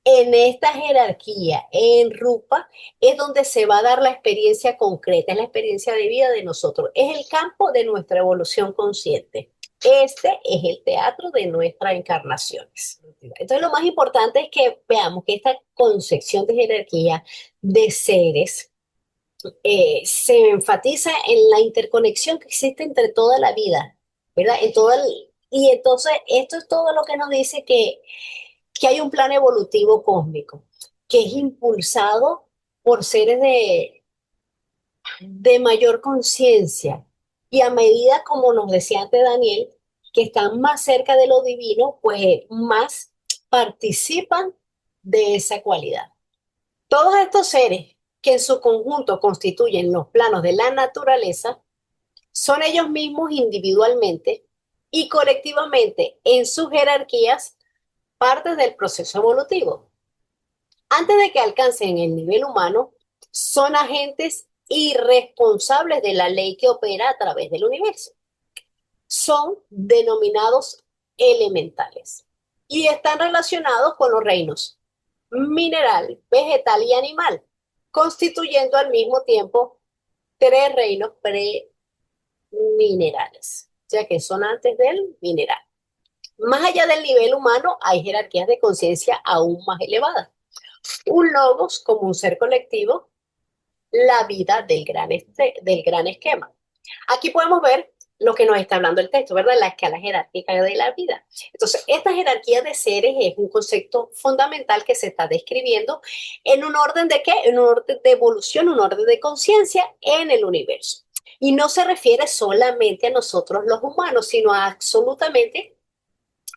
en esta jerarquía, en Rupa, es donde se va a dar la experiencia concreta, es la experiencia de vida de nosotros, es el campo de nuestra evolución consciente. Este es el teatro de nuestras encarnaciones. Entonces, lo más importante es que veamos que esta concepción de jerarquía de seres se enfatiza en la interconexión que existe entre toda la vida, ¿verdad? Y entonces, esto es todo lo que nos dice que hay un plan evolutivo cósmico que es impulsado por seres de mayor conciencia. Y a medida, como nos decía antes Daniel, que están más cerca de lo divino, pues más participan de esa cualidad. Todos estos seres que en su conjunto constituyen los planos de la naturaleza, son ellos mismos individualmente y colectivamente en sus jerarquías partes del proceso evolutivo. Antes de que alcancen el nivel humano, son agentes irresponsables de la ley que opera a través del universo. Son denominados elementales y están relacionados con los reinos mineral, vegetal y animal, constituyendo al mismo tiempo tres reinos preminerales, o sea que son antes del mineral. Más allá del nivel humano, hay jerarquías de conciencia aún más elevadas. Un logos como un ser colectivo, la vida del gran esquema. Aquí podemos ver lo que nos está hablando el texto, ¿verdad? La escala jerárquica de la vida. Entonces, esta jerarquía de seres es un concepto fundamental que se está describiendo en un orden de ¿qué? En un orden de evolución, un orden de conciencia en el universo. Y no se refiere solamente a nosotros los humanos, sino a absolutamente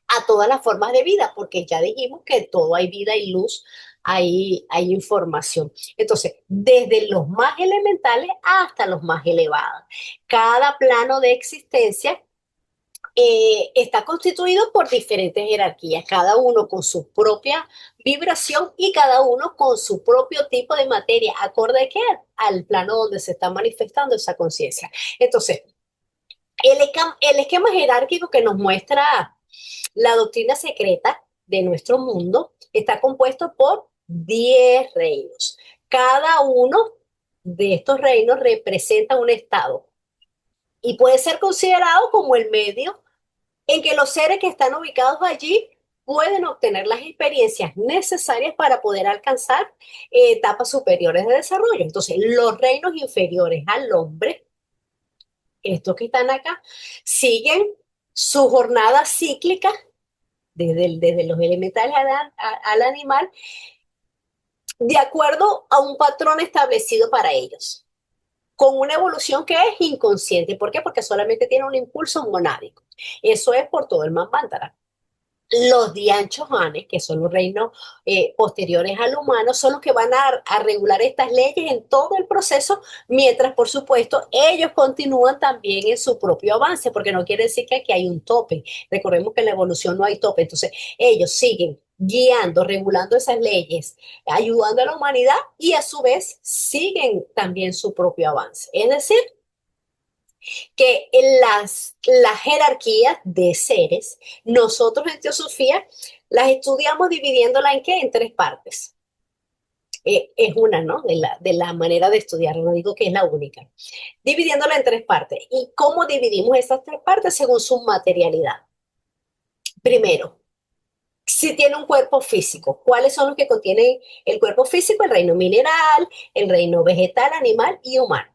a todas las formas de vida, porque ya dijimos que en todo hay vida y luz, hay información. Entonces, desde los más elementales hasta los más elevados. Cada plano de existencia está constituido por diferentes jerarquías, cada uno con su propia vibración y cada uno con su propio tipo de materia, acorde a qué, al plano donde se está manifestando esa conciencia. Entonces, el esquema jerárquico que nos muestra la doctrina secreta de nuestro mundo está compuesto por 10 reinos. Cada uno de estos reinos representa un estado y puede ser considerado como el medio en que los seres que están ubicados allí pueden obtener las experiencias necesarias para poder alcanzar etapas superiores de desarrollo. Entonces, los reinos inferiores al hombre, estos que están acá, siguen su jornada cíclica desde los elementales al animal, de acuerdo a un patrón establecido para ellos. con una evolución que es inconsciente. ¿Por qué? Porque solamente tiene un impulso monádico. Eso es por todo el Manvantara. Los Dianchohanes, que son los reinos posteriores al humano, son los que van a regular estas leyes en todo el proceso, mientras, por supuesto, ellos continúan también en su propio avance, porque no quiere decir que aquí hay un tope. Recordemos que en la evolución no hay tope. Entonces, ellos siguen guiando, regulando esas leyes, ayudando a la humanidad y a su vez siguen también su propio avance. Es decir, que en las jerarquías de seres, nosotros en Teosofía las estudiamos dividiéndola en qué, en tres partes. Es una, ¿no? De la manera de estudiar, no digo que es la única. Dividiéndola en tres partes. ¿Y cómo dividimos esas tres partes? Según su materialidad. Primero, si tiene un cuerpo físico, ¿cuáles son los que contienen el cuerpo físico? El reino mineral, el reino vegetal, animal y humano.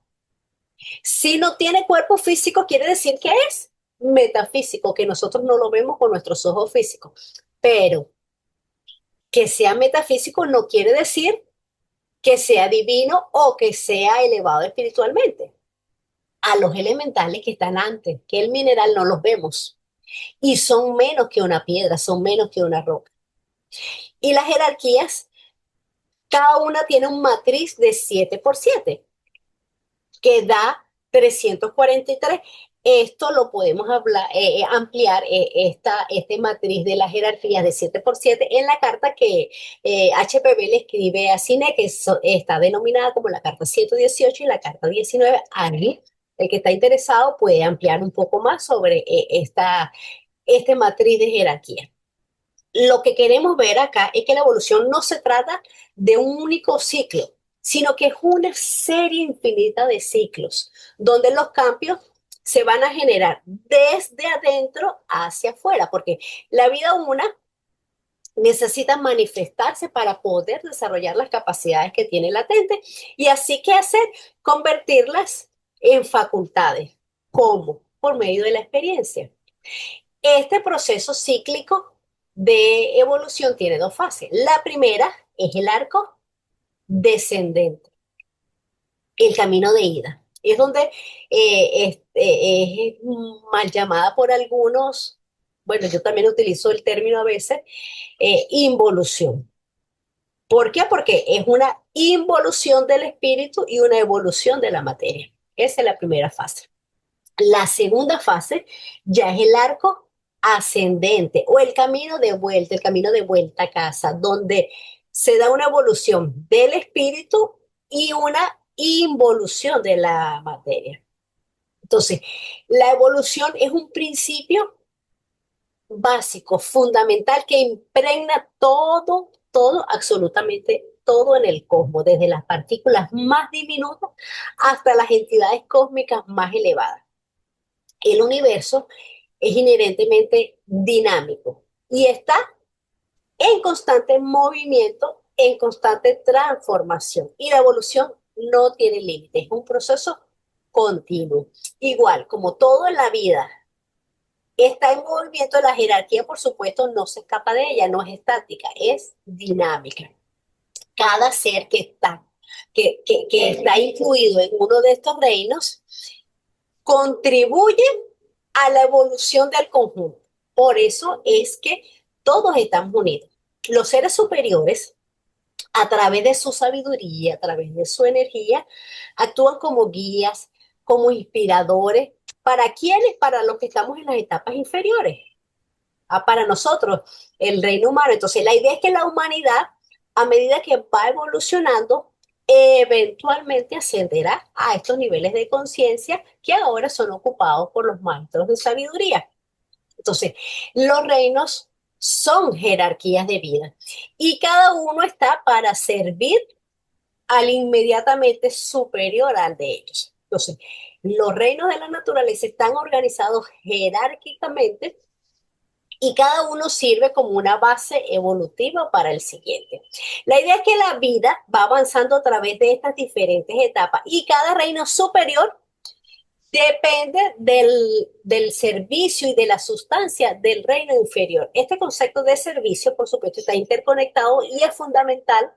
Si no tiene cuerpo físico, quiere decir que es metafísico, que nosotros no lo vemos con nuestros ojos físicos. Pero que sea metafísico no quiere decir que sea divino o que sea elevado espiritualmente. A los elementales que están antes, que el mineral no los vemos. Y son menos que una piedra, son menos que una roca. Y las jerarquías, cada una tiene un matriz de 7 por 7, que da 343. Esto lo podemos ampliar, este matriz de las jerarquías de 7 por 7 en la carta que HPV le escribe a Cine, que está denominada como la carta 118 y la carta 19. Ahí, el que está interesado puede ampliar un poco más sobre este matriz de jerarquía. Lo que queremos ver acá es que la evolución no se trata de un único ciclo, sino que es una serie infinita de ciclos, donde los cambios se van a generar desde adentro hacia afuera, porque la vida humana necesita manifestarse para poder desarrollar las capacidades que tiene latente, y así que hacer, convertirlas en facultades. ¿Cómo? Por medio de la experiencia. Este proceso cíclico de evolución tiene dos fases. La primera es el arco descendente, el camino de ida. Es donde es mal llamada por algunos, bueno, yo también utilizo el término a veces, involución. ¿Por qué? Porque es una involución del espíritu y una evolución de la materia. Esa es la primera fase. La segunda fase ya es el arco ascendente o el camino de vuelta a casa, donde se da una evolución del espíritu y una involución de la materia. Entonces, la evolución es un principio básico, fundamental, que impregna todo, absolutamente todo en el cosmos, desde las partículas más diminutas hasta las entidades cósmicas más elevadas. El universo es inherentemente dinámico y está en constante movimiento, en constante transformación. Y la evolución no tiene límites, es un proceso continuo. Igual, como todo en la vida está en movimiento, la jerarquía, por supuesto, no se escapa de ella, no es estática, es dinámica. Cada ser que está incluido en uno de estos reinos contribuye a la evolución del conjunto. Por eso es que todos estamos unidos. Los seres superiores, a través de su sabiduría, a través de su energía, actúan como guías, como inspiradores. ¿Para quiénes? Para los que estamos en las etapas inferiores. Para nosotros, el reino humano. Entonces, la idea es que la humanidad, a medida que va evolucionando, eventualmente ascenderá a estos niveles de conciencia que ahora son ocupados por los maestros de sabiduría. Entonces, los reinos son jerarquías de vida y cada uno está para servir al inmediatamente superior al de ellos. Entonces, los reinos de la naturaleza están organizados jerárquicamente y cada uno sirve como una base evolutiva para el siguiente. La idea es que la vida va avanzando a través de estas diferentes etapas y cada reino superior depende del servicio y de la sustancia del reino inferior. Este concepto de servicio, por supuesto, está interconectado y es fundamental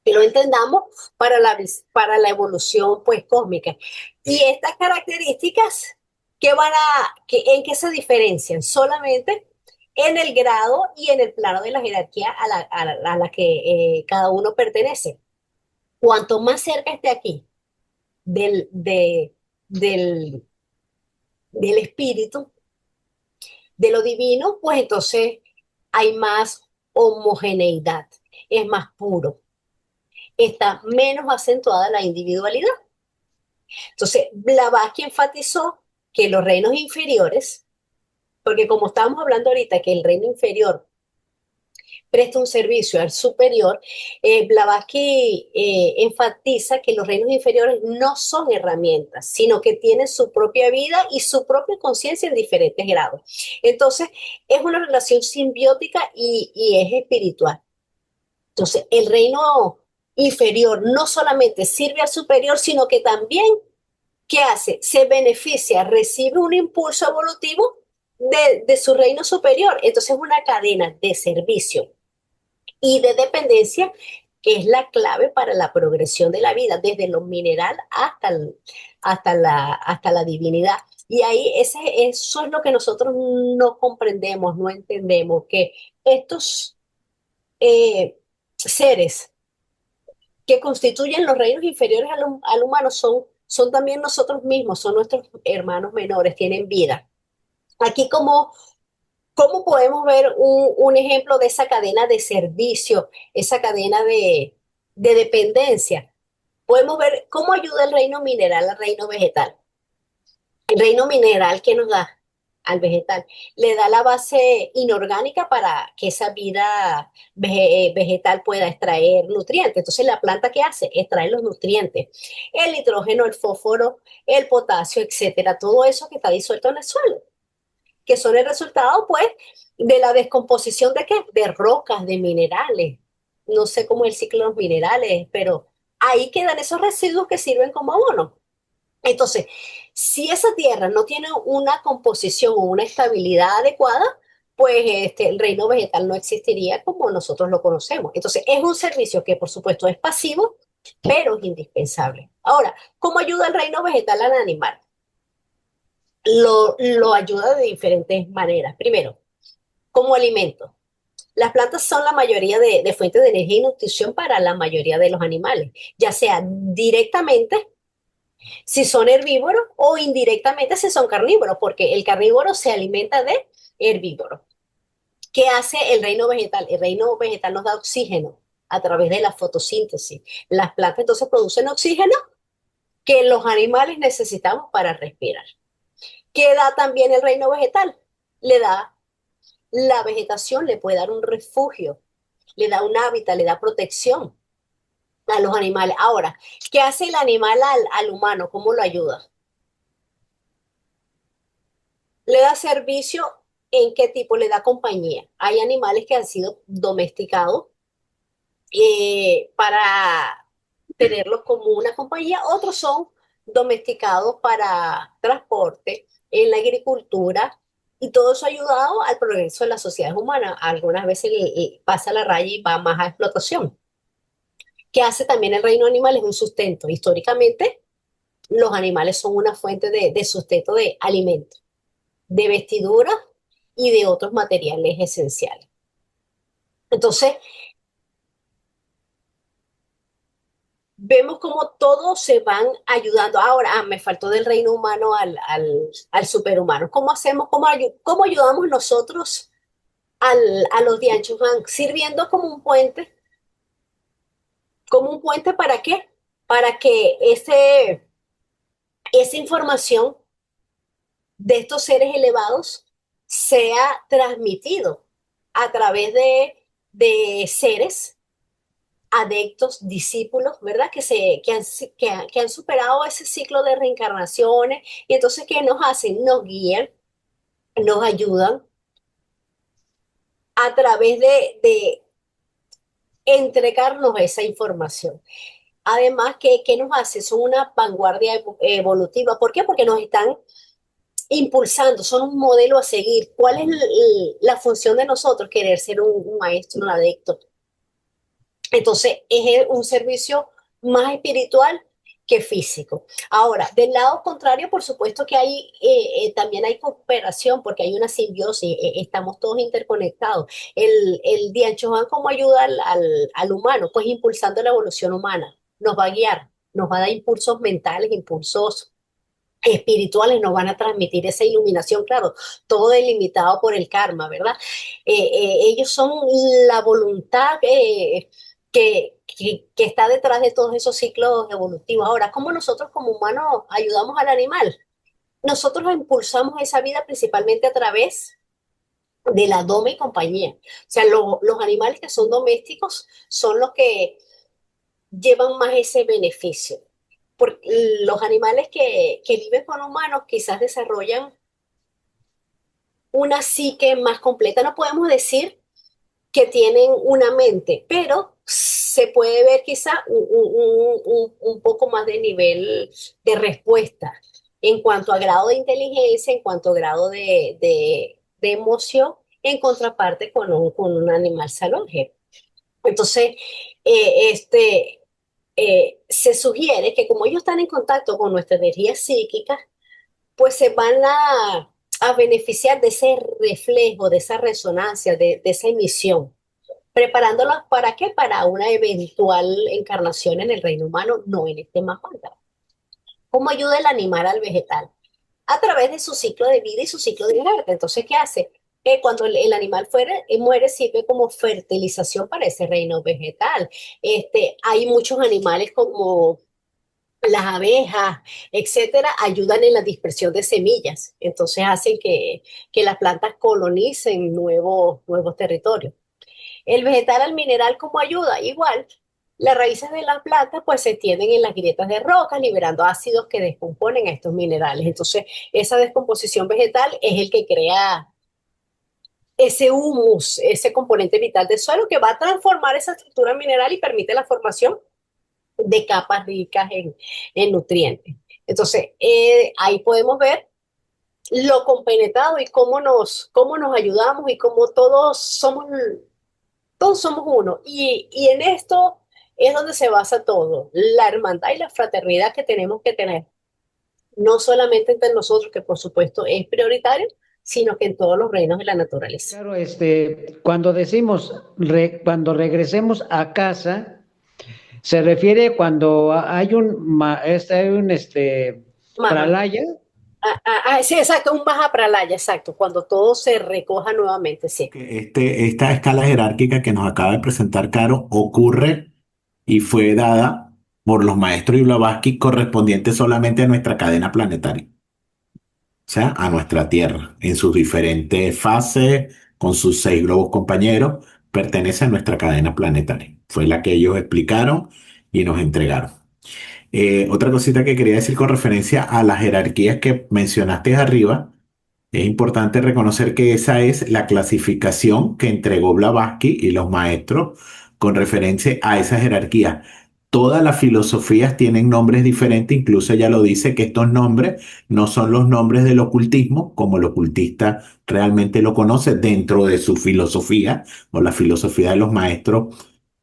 que lo entendamos para la evolución pues cósmica. Y estas características, ¿en qué se diferencian? Solamente en el grado y en el plano de la jerarquía a la que cada uno pertenece. Cuanto más cerca esté aquí del, de- del, del espíritu, de lo divino, pues entonces hay más homogeneidad, es más puro, está menos acentuada la individualidad. Entonces, Blavatsky enfatizó que los reinos inferiores, porque como estábamos hablando ahorita, que el reino inferior presta un servicio al superior, Blavatsky enfatiza que los reinos inferiores no son herramientas, sino que tienen su propia vida y su propia conciencia en diferentes grados. Entonces, es una relación simbiótica y es espiritual. Entonces, el reino inferior no solamente sirve al superior, sino que también, ¿qué hace? Se beneficia, recibe un impulso evolutivo de su reino superior. Entonces, es una cadena de servicio y de dependencia que es la clave para la progresión de la vida, desde lo mineral hasta la divinidad. Y ahí eso es lo que nosotros no comprendemos, no entendemos, que estos seres que constituyen los reinos inferiores al humano son también nosotros mismos, son nuestros hermanos menores, tienen vida. Aquí ¿cómo podemos ver un ejemplo de esa cadena de servicio, esa cadena de dependencia? Podemos ver cómo ayuda el reino mineral al reino vegetal. El reino mineral que nos da al vegetal le da la base inorgánica para que esa vida vegetal pueda extraer nutrientes. Entonces, la planta, ¿qué hace? Extrae los nutrientes, el nitrógeno, el fósforo, el potasio, etcétera, todo eso que está disuelto en el suelo, que son el resultado, pues, de la descomposición ¿de qué? De rocas, de minerales. No sé cómo es el ciclo de los minerales, pero ahí quedan esos residuos que sirven como abono. Entonces, si esa tierra no tiene una composición o una estabilidad adecuada, pues el reino vegetal no existiría como nosotros lo conocemos. Entonces, es un servicio que, por supuesto, es pasivo, pero es indispensable. Ahora, ¿cómo ayuda el reino vegetal al animal? Lo ayuda de diferentes maneras. Primero, como alimento. Las plantas son la mayoría de fuentes de energía y nutrición para la mayoría de los animales, ya sea directamente si son herbívoros o indirectamente si son carnívoros, porque el carnívoro se alimenta de herbívoros. ¿Qué hace el reino vegetal? El reino vegetal nos da oxígeno a través de la fotosíntesis. Las plantas entonces producen oxígeno que los animales necesitamos para respirar. ¿Qué da también el reino vegetal? Le da la vegetación, le puede dar un refugio, le da un hábitat, le da protección a los animales. Ahora, ¿qué hace el animal al humano? ¿Cómo lo ayuda? Le da servicio, ¿en qué tipo? Le da compañía. Hay animales que han sido domesticados para tenerlos como una compañía, otros son domesticados para transporte, en la agricultura, y todo eso ha ayudado al progreso de las sociedades humanas. Algunas veces pasa la raya y va más a explotación. ¿Qué hace también el reino animal? Es un sustento. Históricamente, los animales son una fuente de sustento de alimentos, de vestidura y de otros materiales esenciales. Entonces, vemos cómo todos se van ayudando. Ahora, me faltó del reino humano al superhumano. ¿Cómo hacemos? ¿Cómo ayudamos nosotros a los Dianchuhan? Sirviendo como un puente. ¿Como un puente para qué? Para que esa información de estos seres elevados sea transmitido a través de seres adeptos, discípulos, ¿verdad? Que han superado ese ciclo de reencarnaciones y entonces, ¿qué nos hacen? Nos guían, nos ayudan a través de entregarnos esa información. Además, ¿qué nos hace? Son una vanguardia evolutiva. ¿Por qué? Porque nos están impulsando, son un modelo a seguir. ¿Cuál es la función de nosotros? Querer ser un maestro, un adepto. Entonces, es un servicio más espiritual que físico. Ahora, del lado contrario, por supuesto que también hay cooperación porque hay una simbiosis, estamos todos interconectados. El Dian Chohan, ¿cómo ayuda al humano? Pues impulsando la evolución humana, nos va a guiar, nos va a dar impulsos mentales, impulsos espirituales, nos van a transmitir esa iluminación, claro, todo delimitado por el karma, ¿verdad? Ellos son la voluntad que está detrás de todos esos ciclos evolutivos. Ahora, ¿cómo nosotros como humanos ayudamos al animal? Nosotros impulsamos esa vida principalmente a través de la doma y compañía. O sea, los animales que son domésticos son los que llevan más ese beneficio. Porque los animales que viven con humanos quizás desarrollan una psique más completa. No podemos decir que tienen una mente, pero se puede ver quizá un poco más de nivel de respuesta en cuanto a grado de inteligencia, en cuanto a grado de emoción, en contraparte con un animal salvaje. Entonces, se sugiere que como ellos están en contacto con nuestra energía psíquica, pues se van a beneficiar de ese reflejo, de esa resonancia, de esa emisión, preparándolos para qué, para una eventual encarnación en el reino humano, no en este más manda. ¿Cómo ayuda el animal al vegetal? A través de su ciclo de vida y su ciclo de muerte. Entonces, ¿qué hace? Cuando el animal muere, sirve como fertilización para ese reino vegetal. Hay muchos animales como las abejas, etcétera, ayudan en la dispersión de semillas. Entonces hacen que las plantas colonicen nuevos territorios. El vegetal al mineral como ayuda, igual. Las raíces de las plantas pues se tienden en las grietas de rocas, liberando ácidos que descomponen a estos minerales. Entonces, esa descomposición vegetal es el que crea ese humus, ese componente vital del suelo que va a transformar esa estructura mineral y permite la formación de capas ricas en nutrientes. Entonces, ahí podemos ver lo compenetrado y cómo nos ayudamos y cómo todos somos uno. Y en esto es donde se basa todo, la hermandad y la fraternidad que tenemos que tener, no solamente entre nosotros, que por supuesto es prioritario, sino que en todos los reinos de la naturaleza. Claro, cuando decimos cuando regresemos a casa, se refiere cuando hay un Maja. pralaya. Sí, exacto, un Maha Pralaya, exacto, cuando todo se recoja nuevamente, sí. Que esta escala jerárquica que nos acaba de presentar Caro ocurre y fue dada por los maestros y Blavatsky correspondiente solamente a nuestra cadena planetaria, o sea, a nuestra Tierra, en sus diferentes fases, con sus 6 globos compañeros, pertenece a nuestra cadena planetaria. Fue la que ellos explicaron y nos entregaron. Otra cosita que quería decir con referencia a las jerarquías que mencionaste arriba, es importante reconocer que esa es la clasificación que entregó Blavatsky y los maestros con referencia a esa jerarquía. Todas las filosofías tienen nombres diferentes, incluso ella lo dice que estos nombres no son los nombres del ocultismo, como el ocultista realmente lo conoce dentro de su filosofía o la filosofía de los maestros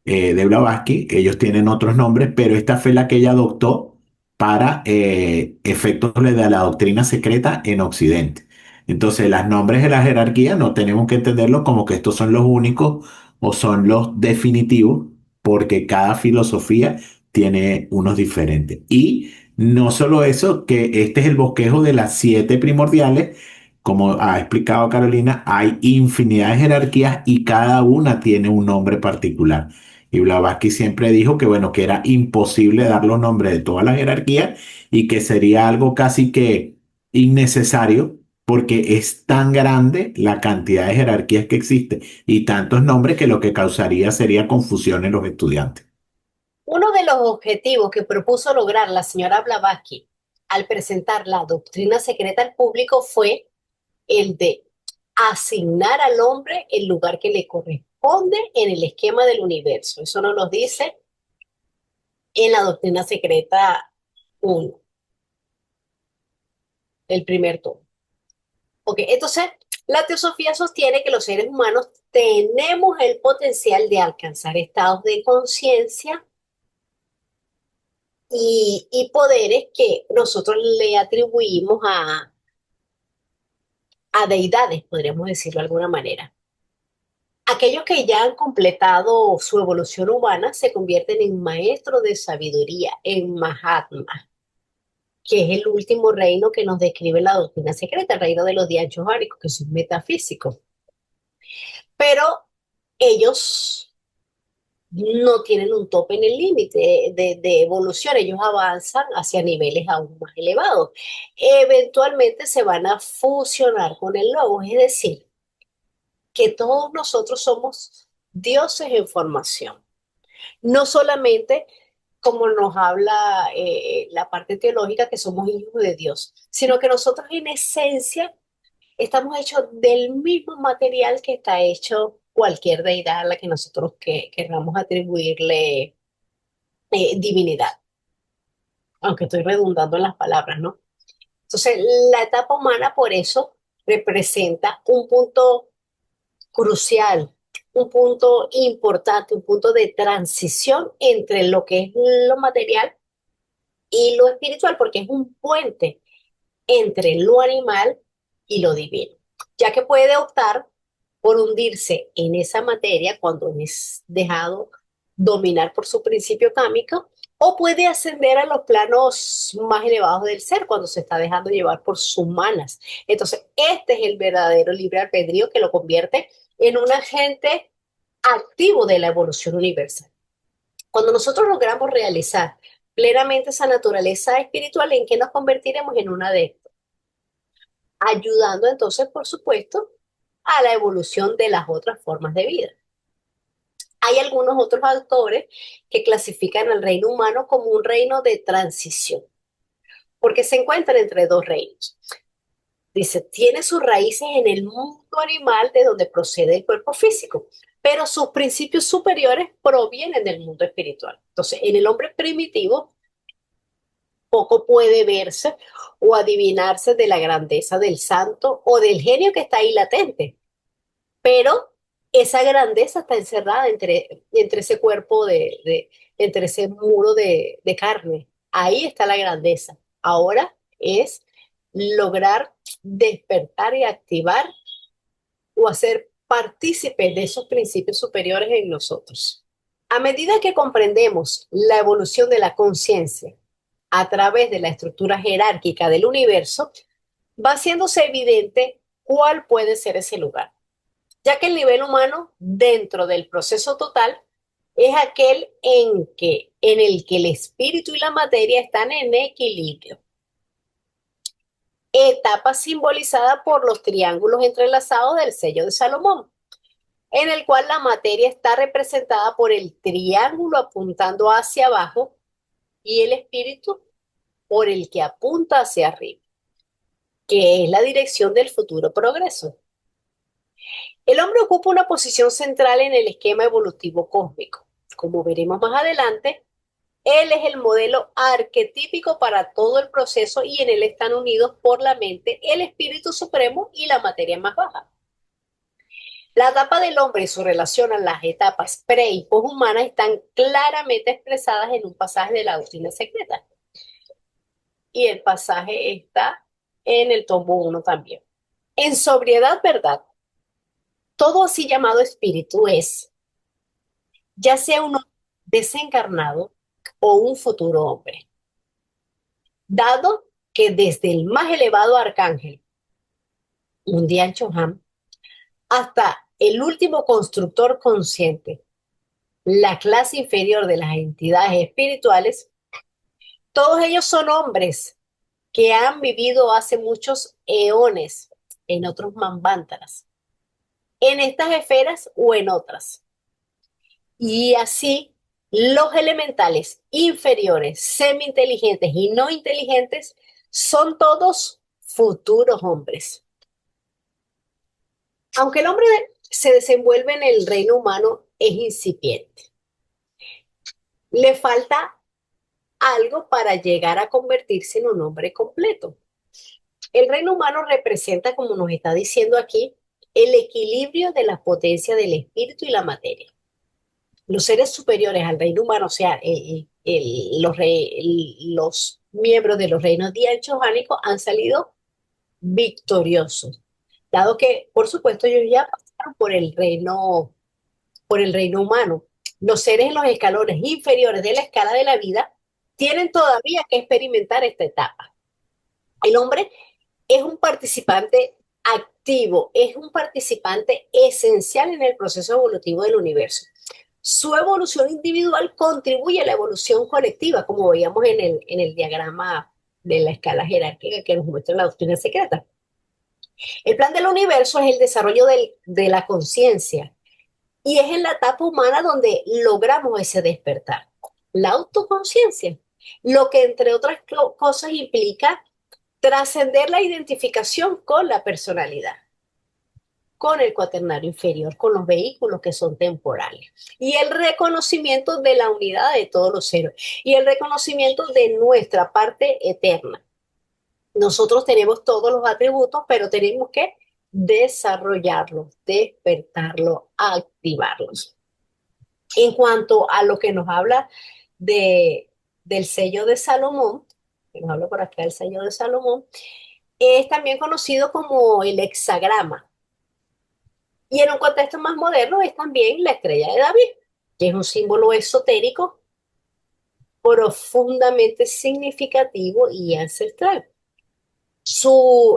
de Blavatsky. Ellos tienen otros nombres, pero esta fue la que ella adoptó para efectos de la doctrina secreta en Occidente. Entonces, los nombres de la jerarquía no tenemos que entenderlos como que estos son los únicos o son los definitivos, porque cada filosofía tiene unos diferentes. Y no solo eso, que este es el bosquejo de las 7 primordiales. Como ha explicado Carolina, hay infinidad de jerarquías y cada una tiene un nombre particular. Y Blavatsky siempre dijo que, bueno, que era imposible dar los nombres de todas las jerarquías y que sería algo casi que innecesario porque es tan grande la cantidad de jerarquías que existe y tantos nombres que lo que causaría sería confusión en los estudiantes. Uno de los objetivos que propuso lograr la señora Blavatsky al presentar la doctrina secreta al público fue el de asignar al hombre el lugar que le corresponde en el esquema del universo. Eso nos lo dice en la doctrina secreta 1, el primer tomo. Ok, entonces La teosofía sostiene que los seres humanos tenemos el potencial de alcanzar estados de conciencia y poderes que nosotros le atribuimos a deidades, podríamos decirlo de alguna manera. Aquellos que ya han completado su evolución humana se convierten en maestros de sabiduría, en Mahatma, que es el último reino que nos describe la doctrina secreta, el reino de los dianchos que son metafísicos. Pero ellos no tienen un tope en el límite de evolución, ellos avanzan hacia niveles aún más elevados. Eventualmente se van a fusionar con el lobo, es decir, que todos nosotros somos dioses en formación. No solamente como nos habla la parte teológica, que somos hijos de Dios, sino que nosotros en esencia estamos hechos del mismo material que está hecho cualquier deidad a la que nosotros queramos atribuirle divinidad, aunque estoy redundando en las palabras, ¿no? Entonces, la etapa humana por eso representa un punto crucial, un punto importante, un punto de transición entre lo que es lo material y lo espiritual, porque es un puente entre lo animal y lo divino, ya que puede optar por hundirse en esa materia cuando es dejado dominar por su principio cámico, o puede ascender a los planos más elevados del ser cuando se está dejando llevar por sus manas. Entonces, este es el verdadero libre albedrío que lo convierte en un agente activo de la evolución universal. Cuando nosotros logramos realizar plenamente esa naturaleza espiritual, ¿en qué nos convertiremos? En un adepto, ayudando entonces, por supuesto, a la evolución de las otras formas de vida. Hay algunos otros autores que clasifican al reino humano como un reino de transición, porque se encuentra entre dos reinos. Dice, tiene sus raíces en el mundo animal de donde procede el cuerpo físico, pero sus principios superiores provienen del mundo espiritual. Entonces, en el hombre primitivo, poco puede verse o adivinarse de la grandeza del santo o del genio que está ahí latente, pero esa grandeza está encerrada entre ese cuerpo, entre ese muro de carne. Ahí está la grandeza. Ahora es lograr despertar y activar o hacer partícipe de esos principios superiores en nosotros. A medida que comprendemos la evolución de la conciencia a través de la estructura jerárquica del universo, va haciéndose evidente cuál puede ser ese lugar, ya que el nivel humano dentro del proceso total es aquel en el que el espíritu y la materia están en equilibrio. Etapa simbolizada por los triángulos entrelazados del sello de Salomón, en el cual la materia está representada por el triángulo apuntando hacia abajo y el espíritu por el que apunta hacia arriba, que es la dirección del futuro progreso. El hombre ocupa una posición central en el esquema evolutivo cósmico. Como veremos más adelante, él es el modelo arquetípico para todo el proceso y en él están unidos por la mente el espíritu supremo y la materia más baja. La etapa del hombre y su relación a las etapas pre y poshumanas están claramente expresadas en un pasaje de la doctrina secreta. Y el pasaje está en el tomo 1 también. En sobriedad, verdad, todo así llamado espíritu es, ya sea un desencarnado o un futuro hombre, dado que desde el más elevado arcángel, un Dian Chohan, hasta el último constructor consciente, la clase inferior de las entidades espirituales, todos ellos son hombres que han vivido hace muchos eones en otros manvántaras, en estas esferas o en otras. Y así, los elementales inferiores, semi-inteligentes y no inteligentes, son todos futuros hombres. Aunque el hombre se desenvuelve en el reino humano, es incipiente. Le falta algo para llegar a convertirse en un hombre completo. El reino humano representa, como nos está diciendo aquí, el equilibrio de la potencia del espíritu y la materia. Los seres superiores al reino humano, o sea, los miembros de los reinos dianchohánicos han salido victoriosos, dado que, por supuesto, ellos ya pasaron por el reino humano. Los seres en los escalones inferiores de la escala de la vida tienen todavía que experimentar esta etapa. El hombre es un participante activo, es un participante esencial en el proceso evolutivo del universo. Su evolución individual contribuye a la evolución colectiva, como veíamos en el diagrama de la escala jerárquica que nos muestra la doctrina secreta. El plan del universo es el desarrollo de la conciencia y es en la etapa humana donde logramos ese despertar. La autoconciencia, lo que entre otras cosas implica trascender la identificación con la personalidad, con el cuaternario inferior, con los vehículos que son temporales, y el reconocimiento de la unidad de todos los seres, y el reconocimiento de nuestra parte eterna. Nosotros tenemos todos los atributos, pero tenemos que desarrollarlos, despertarlos, activarlos. En cuanto a lo que nos habla del sello de Salomón, que nos habla por acá del sello de Salomón, es también conocido como el hexagrama. Y en un contexto más moderno es también la estrella de David, que es un símbolo esotérico profundamente significativo y ancestral. Su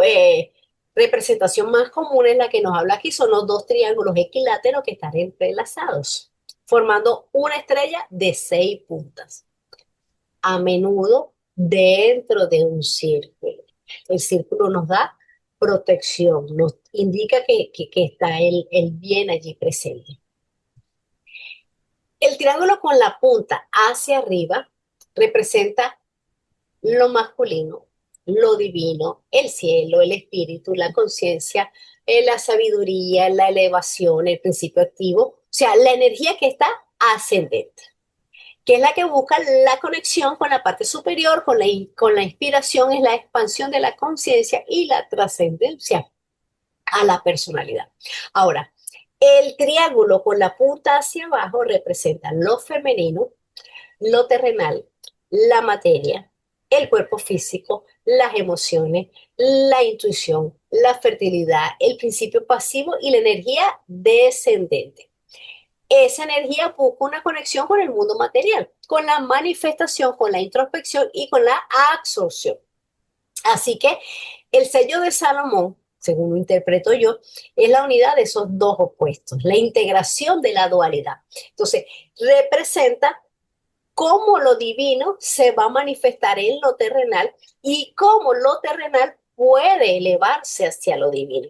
representación más común es la que nos habla aquí, son los dos triángulos equiláteros que están entrelazados, formando una estrella de 6 puntas, a menudo dentro de un círculo. El círculo nos da protección, nos indica que está el bien allí presente. El triángulo con la punta hacia arriba representa lo masculino, lo divino, el cielo, el espíritu, la conciencia, la sabiduría, la elevación, el principio activo, o sea, la energía que está ascendente, que es la que busca la conexión con la parte superior, con la inspiración, es la expansión de la conciencia y la trascendencia a la personalidad. Ahora, el triángulo con la punta hacia abajo representa lo femenino, lo terrenal, la materia, el cuerpo físico, las emociones, la intuición, la fertilidad, el principio pasivo y la energía descendente. Esa energía busca una conexión con el mundo material, con la manifestación, con la introspección y con la absorción. Así que el sello de Salomón, según lo interpreto yo, es la unidad de esos dos opuestos, la integración de la dualidad. Entonces, representa cómo lo divino se va a manifestar en lo terrenal y cómo lo terrenal puede elevarse hacia lo divino.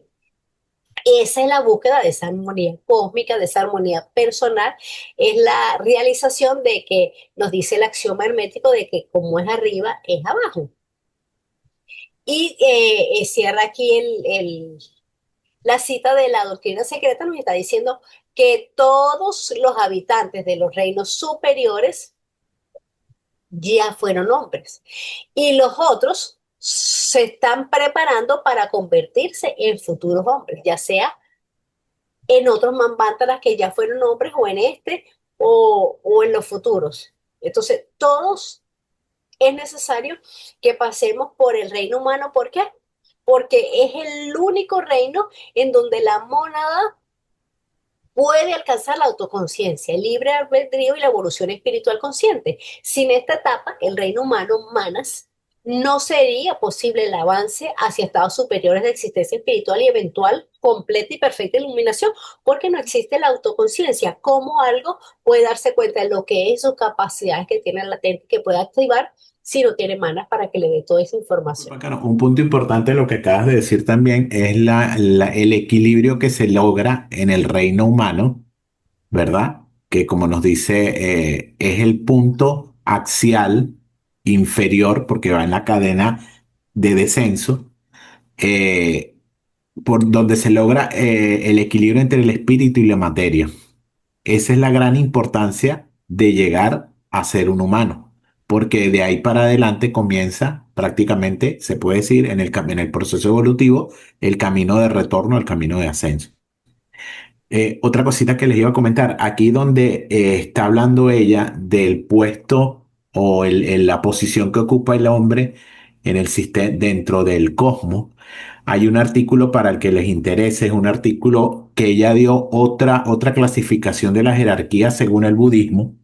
Esa es la búsqueda de esa armonía cósmica, de esa armonía personal, es la realización de que nos dice el axioma hermético de que como es arriba, es abajo. Y cierra aquí la cita de la doctrina secreta, nos está diciendo que todos los habitantes de los reinos superiores ya fueron hombres y los otros se están preparando para convertirse en futuros hombres, ya sea en otros manvátaras que ya fueron hombres o en o en los futuros. Entonces, todos es necesario que pasemos por el reino humano. ¿Por qué? Porque es el único reino en donde la mónada puede alcanzar la autoconciencia, el libre albedrío y la evolución espiritual consciente. Sin esta etapa, el reino humano, manas, no sería posible el avance hacia estados superiores de existencia espiritual y eventual completa y perfecta iluminación, porque no existe la autoconciencia. ¿Cómo algo puede darse cuenta de lo que es sus capacidades que tiene latente, que puede activar si no tiene manas para que le dé toda esa información? Bacano. Un punto importante de lo que acabas de decir también es el equilibrio que se logra en el reino humano, ¿verdad? Que como nos dice, es el punto axial inferior, porque va en la cadena de descenso, eh, por donde se logra el equilibrio entre el espíritu y la materia. Esa es la gran importancia de llegar a ser un humano. porque de ahí para adelante comienza prácticamente, se puede decir, en el proceso evolutivo, el camino de retorno, el camino de ascenso. Otra cosita que les iba a comentar, aquí donde está hablando ella del puesto o la posición que ocupa el hombre en el sistema dentro del cosmos, hay un artículo para el que les interese, es un artículo que ella dio otra clasificación de la jerarquía según el budismo.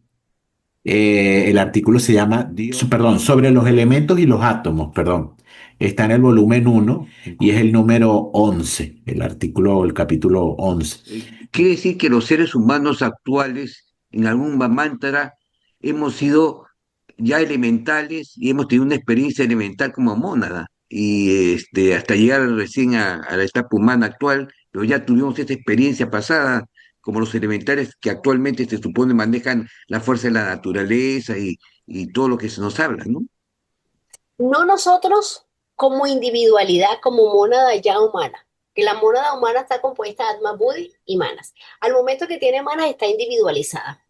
El artículo se llama, perdón, sobre los elementos y los átomos, perdón. Está en el volumen 1 y es el número 11, el artículo, el capítulo 11. Quiere decir que los seres humanos actuales, en algún mantra, hemos sido ya elementales y hemos tenido una experiencia elemental como mónada. Y hasta llegar recién a la etapa humana actual, pero ya tuvimos esta experiencia pasada, como los elementales que actualmente se supone manejan la fuerza de la naturaleza y todo lo que se nos habla, ¿no? No nosotros como individualidad, como mónada ya humana, que la mónada humana está compuesta de Atma, Buddhi y manas. Al momento que tiene manas está individualizada.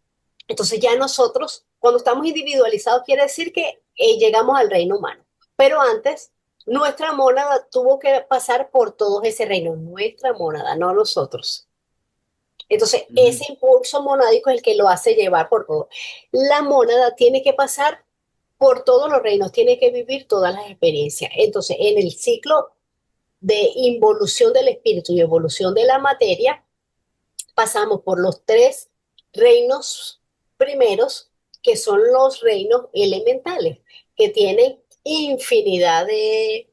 Entonces ya nosotros, cuando estamos individualizados, quiere decir que llegamos al reino humano. Pero antes, nuestra mónada tuvo que pasar por todo ese reino, nuestra mónada, no nosotros. Entonces, ese impulso monádico es el que lo hace llevar por todo. La mónada tiene que pasar por todos los reinos, tiene que vivir todas las experiencias. Entonces, en el ciclo de involución del espíritu y evolución de la materia, pasamos por los tres reinos primeros, que son los reinos elementales, que tienen infinidad de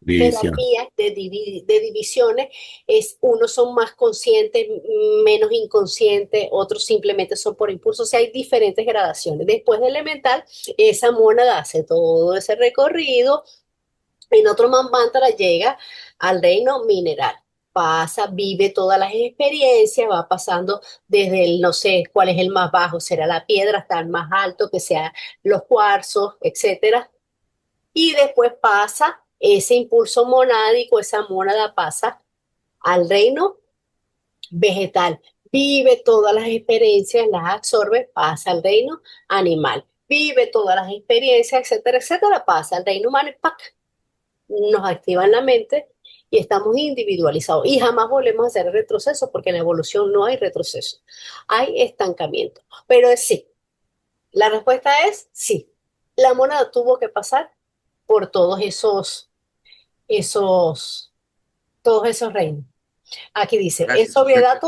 División. jerarquías, de divisiones. Unos son más conscientes, menos inconscientes, otros simplemente son por impulso. O sea, hay diferentes gradaciones. Después de elemental, esa mónada hace todo ese recorrido. En otro manvantara llega al reino mineral. Pasa, vive todas las experiencias, va pasando desde el, no sé, cuál es el más bajo, será la piedra, hasta el más alto, que sea los cuarzos, etcétera. Y después pasa ese impulso monádico, esa mónada pasa al reino vegetal. Vive todas las experiencias, las absorbe, pasa al reino animal. Vive todas las experiencias, etcétera, etcétera, pasa al reino humano y ¡pac! Nos activan la mente y estamos individualizados. Y jamás volvemos a hacer retroceso porque en la evolución no hay retroceso, hay estancamiento. Pero sí, la respuesta es sí. La monada tuvo que pasar por esos, todos esos reinos. Aquí dice, en Gracias. O sea, sobriedad que tú,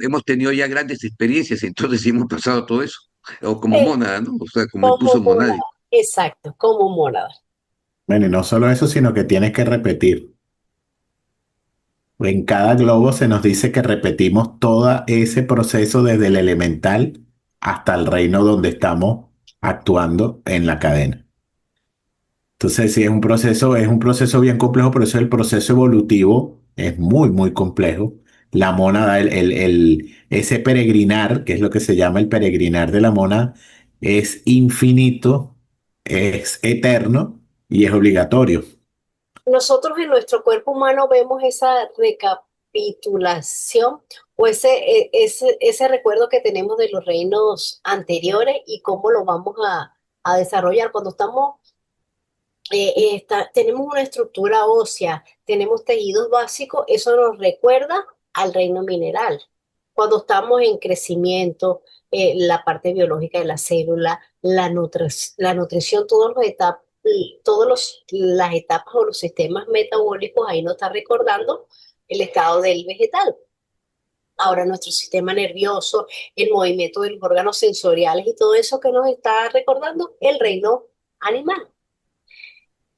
hemos tenido ya grandes experiencias, entonces sí hemos pasado todo eso. O como eh, mónada, ¿no? O sea, como como impulso mónada, monádico. exacto, como mónada. Bueno, y no solo eso, sino que tienes que repetir. En cada globo se nos dice que repetimos todo ese proceso desde el elemental hasta el reino donde estamos actuando en la cadena. Entonces, sí, es un proceso bien complejo, por eso el proceso evolutivo es muy, muy complejo. La mónada, ese peregrinar, que es lo que se llama el peregrinar de la mónada, es infinito, es eterno y es obligatorio. Nosotros en nuestro cuerpo humano vemos esa recapitulación o ese recuerdo que tenemos de los reinos anteriores y cómo lo vamos a desarrollar. Cuando tenemos una estructura ósea, tenemos tejidos básicos, eso nos recuerda al reino mineral. Cuando estamos en crecimiento, la parte biológica de la célula, la nutrición, las etapas o los sistemas metabólicos, ahí nos está recordando el estado del vegetal. Ahora nuestro sistema nervioso, el movimiento de los órganos sensoriales y todo eso que nos está recordando el reino animal.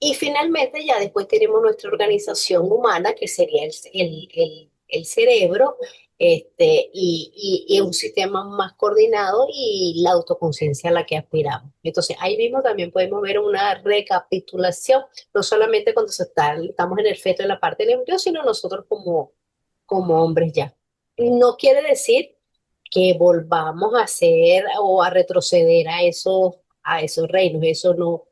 Y finalmente ya después tenemos nuestra organización humana, que sería el cerebro, y un sistema más coordinado y la autoconciencia a la que aspiramos. Entonces ahí mismo también podemos ver una recapitulación, no solamente cuando estamos en el feto en la parte del embrión, sino nosotros como hombres ya. No quiere decir que volvamos a hacer o a retroceder a esos reinos. Eso no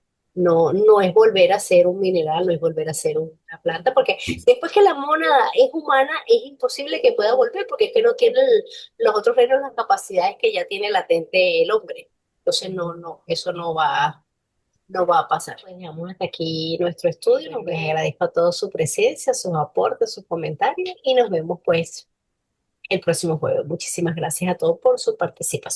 es volver a ser un mineral, no es volver a ser una planta, porque después que la mónada es humana, es imposible que pueda volver, porque es que no tiene los otros reinos las capacidades que ya tiene latente el hombre. Entonces eso no va a pasar. Pues dejamos hasta aquí nuestro estudio. Les agradezco a todos su presencia, sus aportes, sus comentarios y nos vemos pues el próximo jueves. Muchísimas gracias a todos por su participación.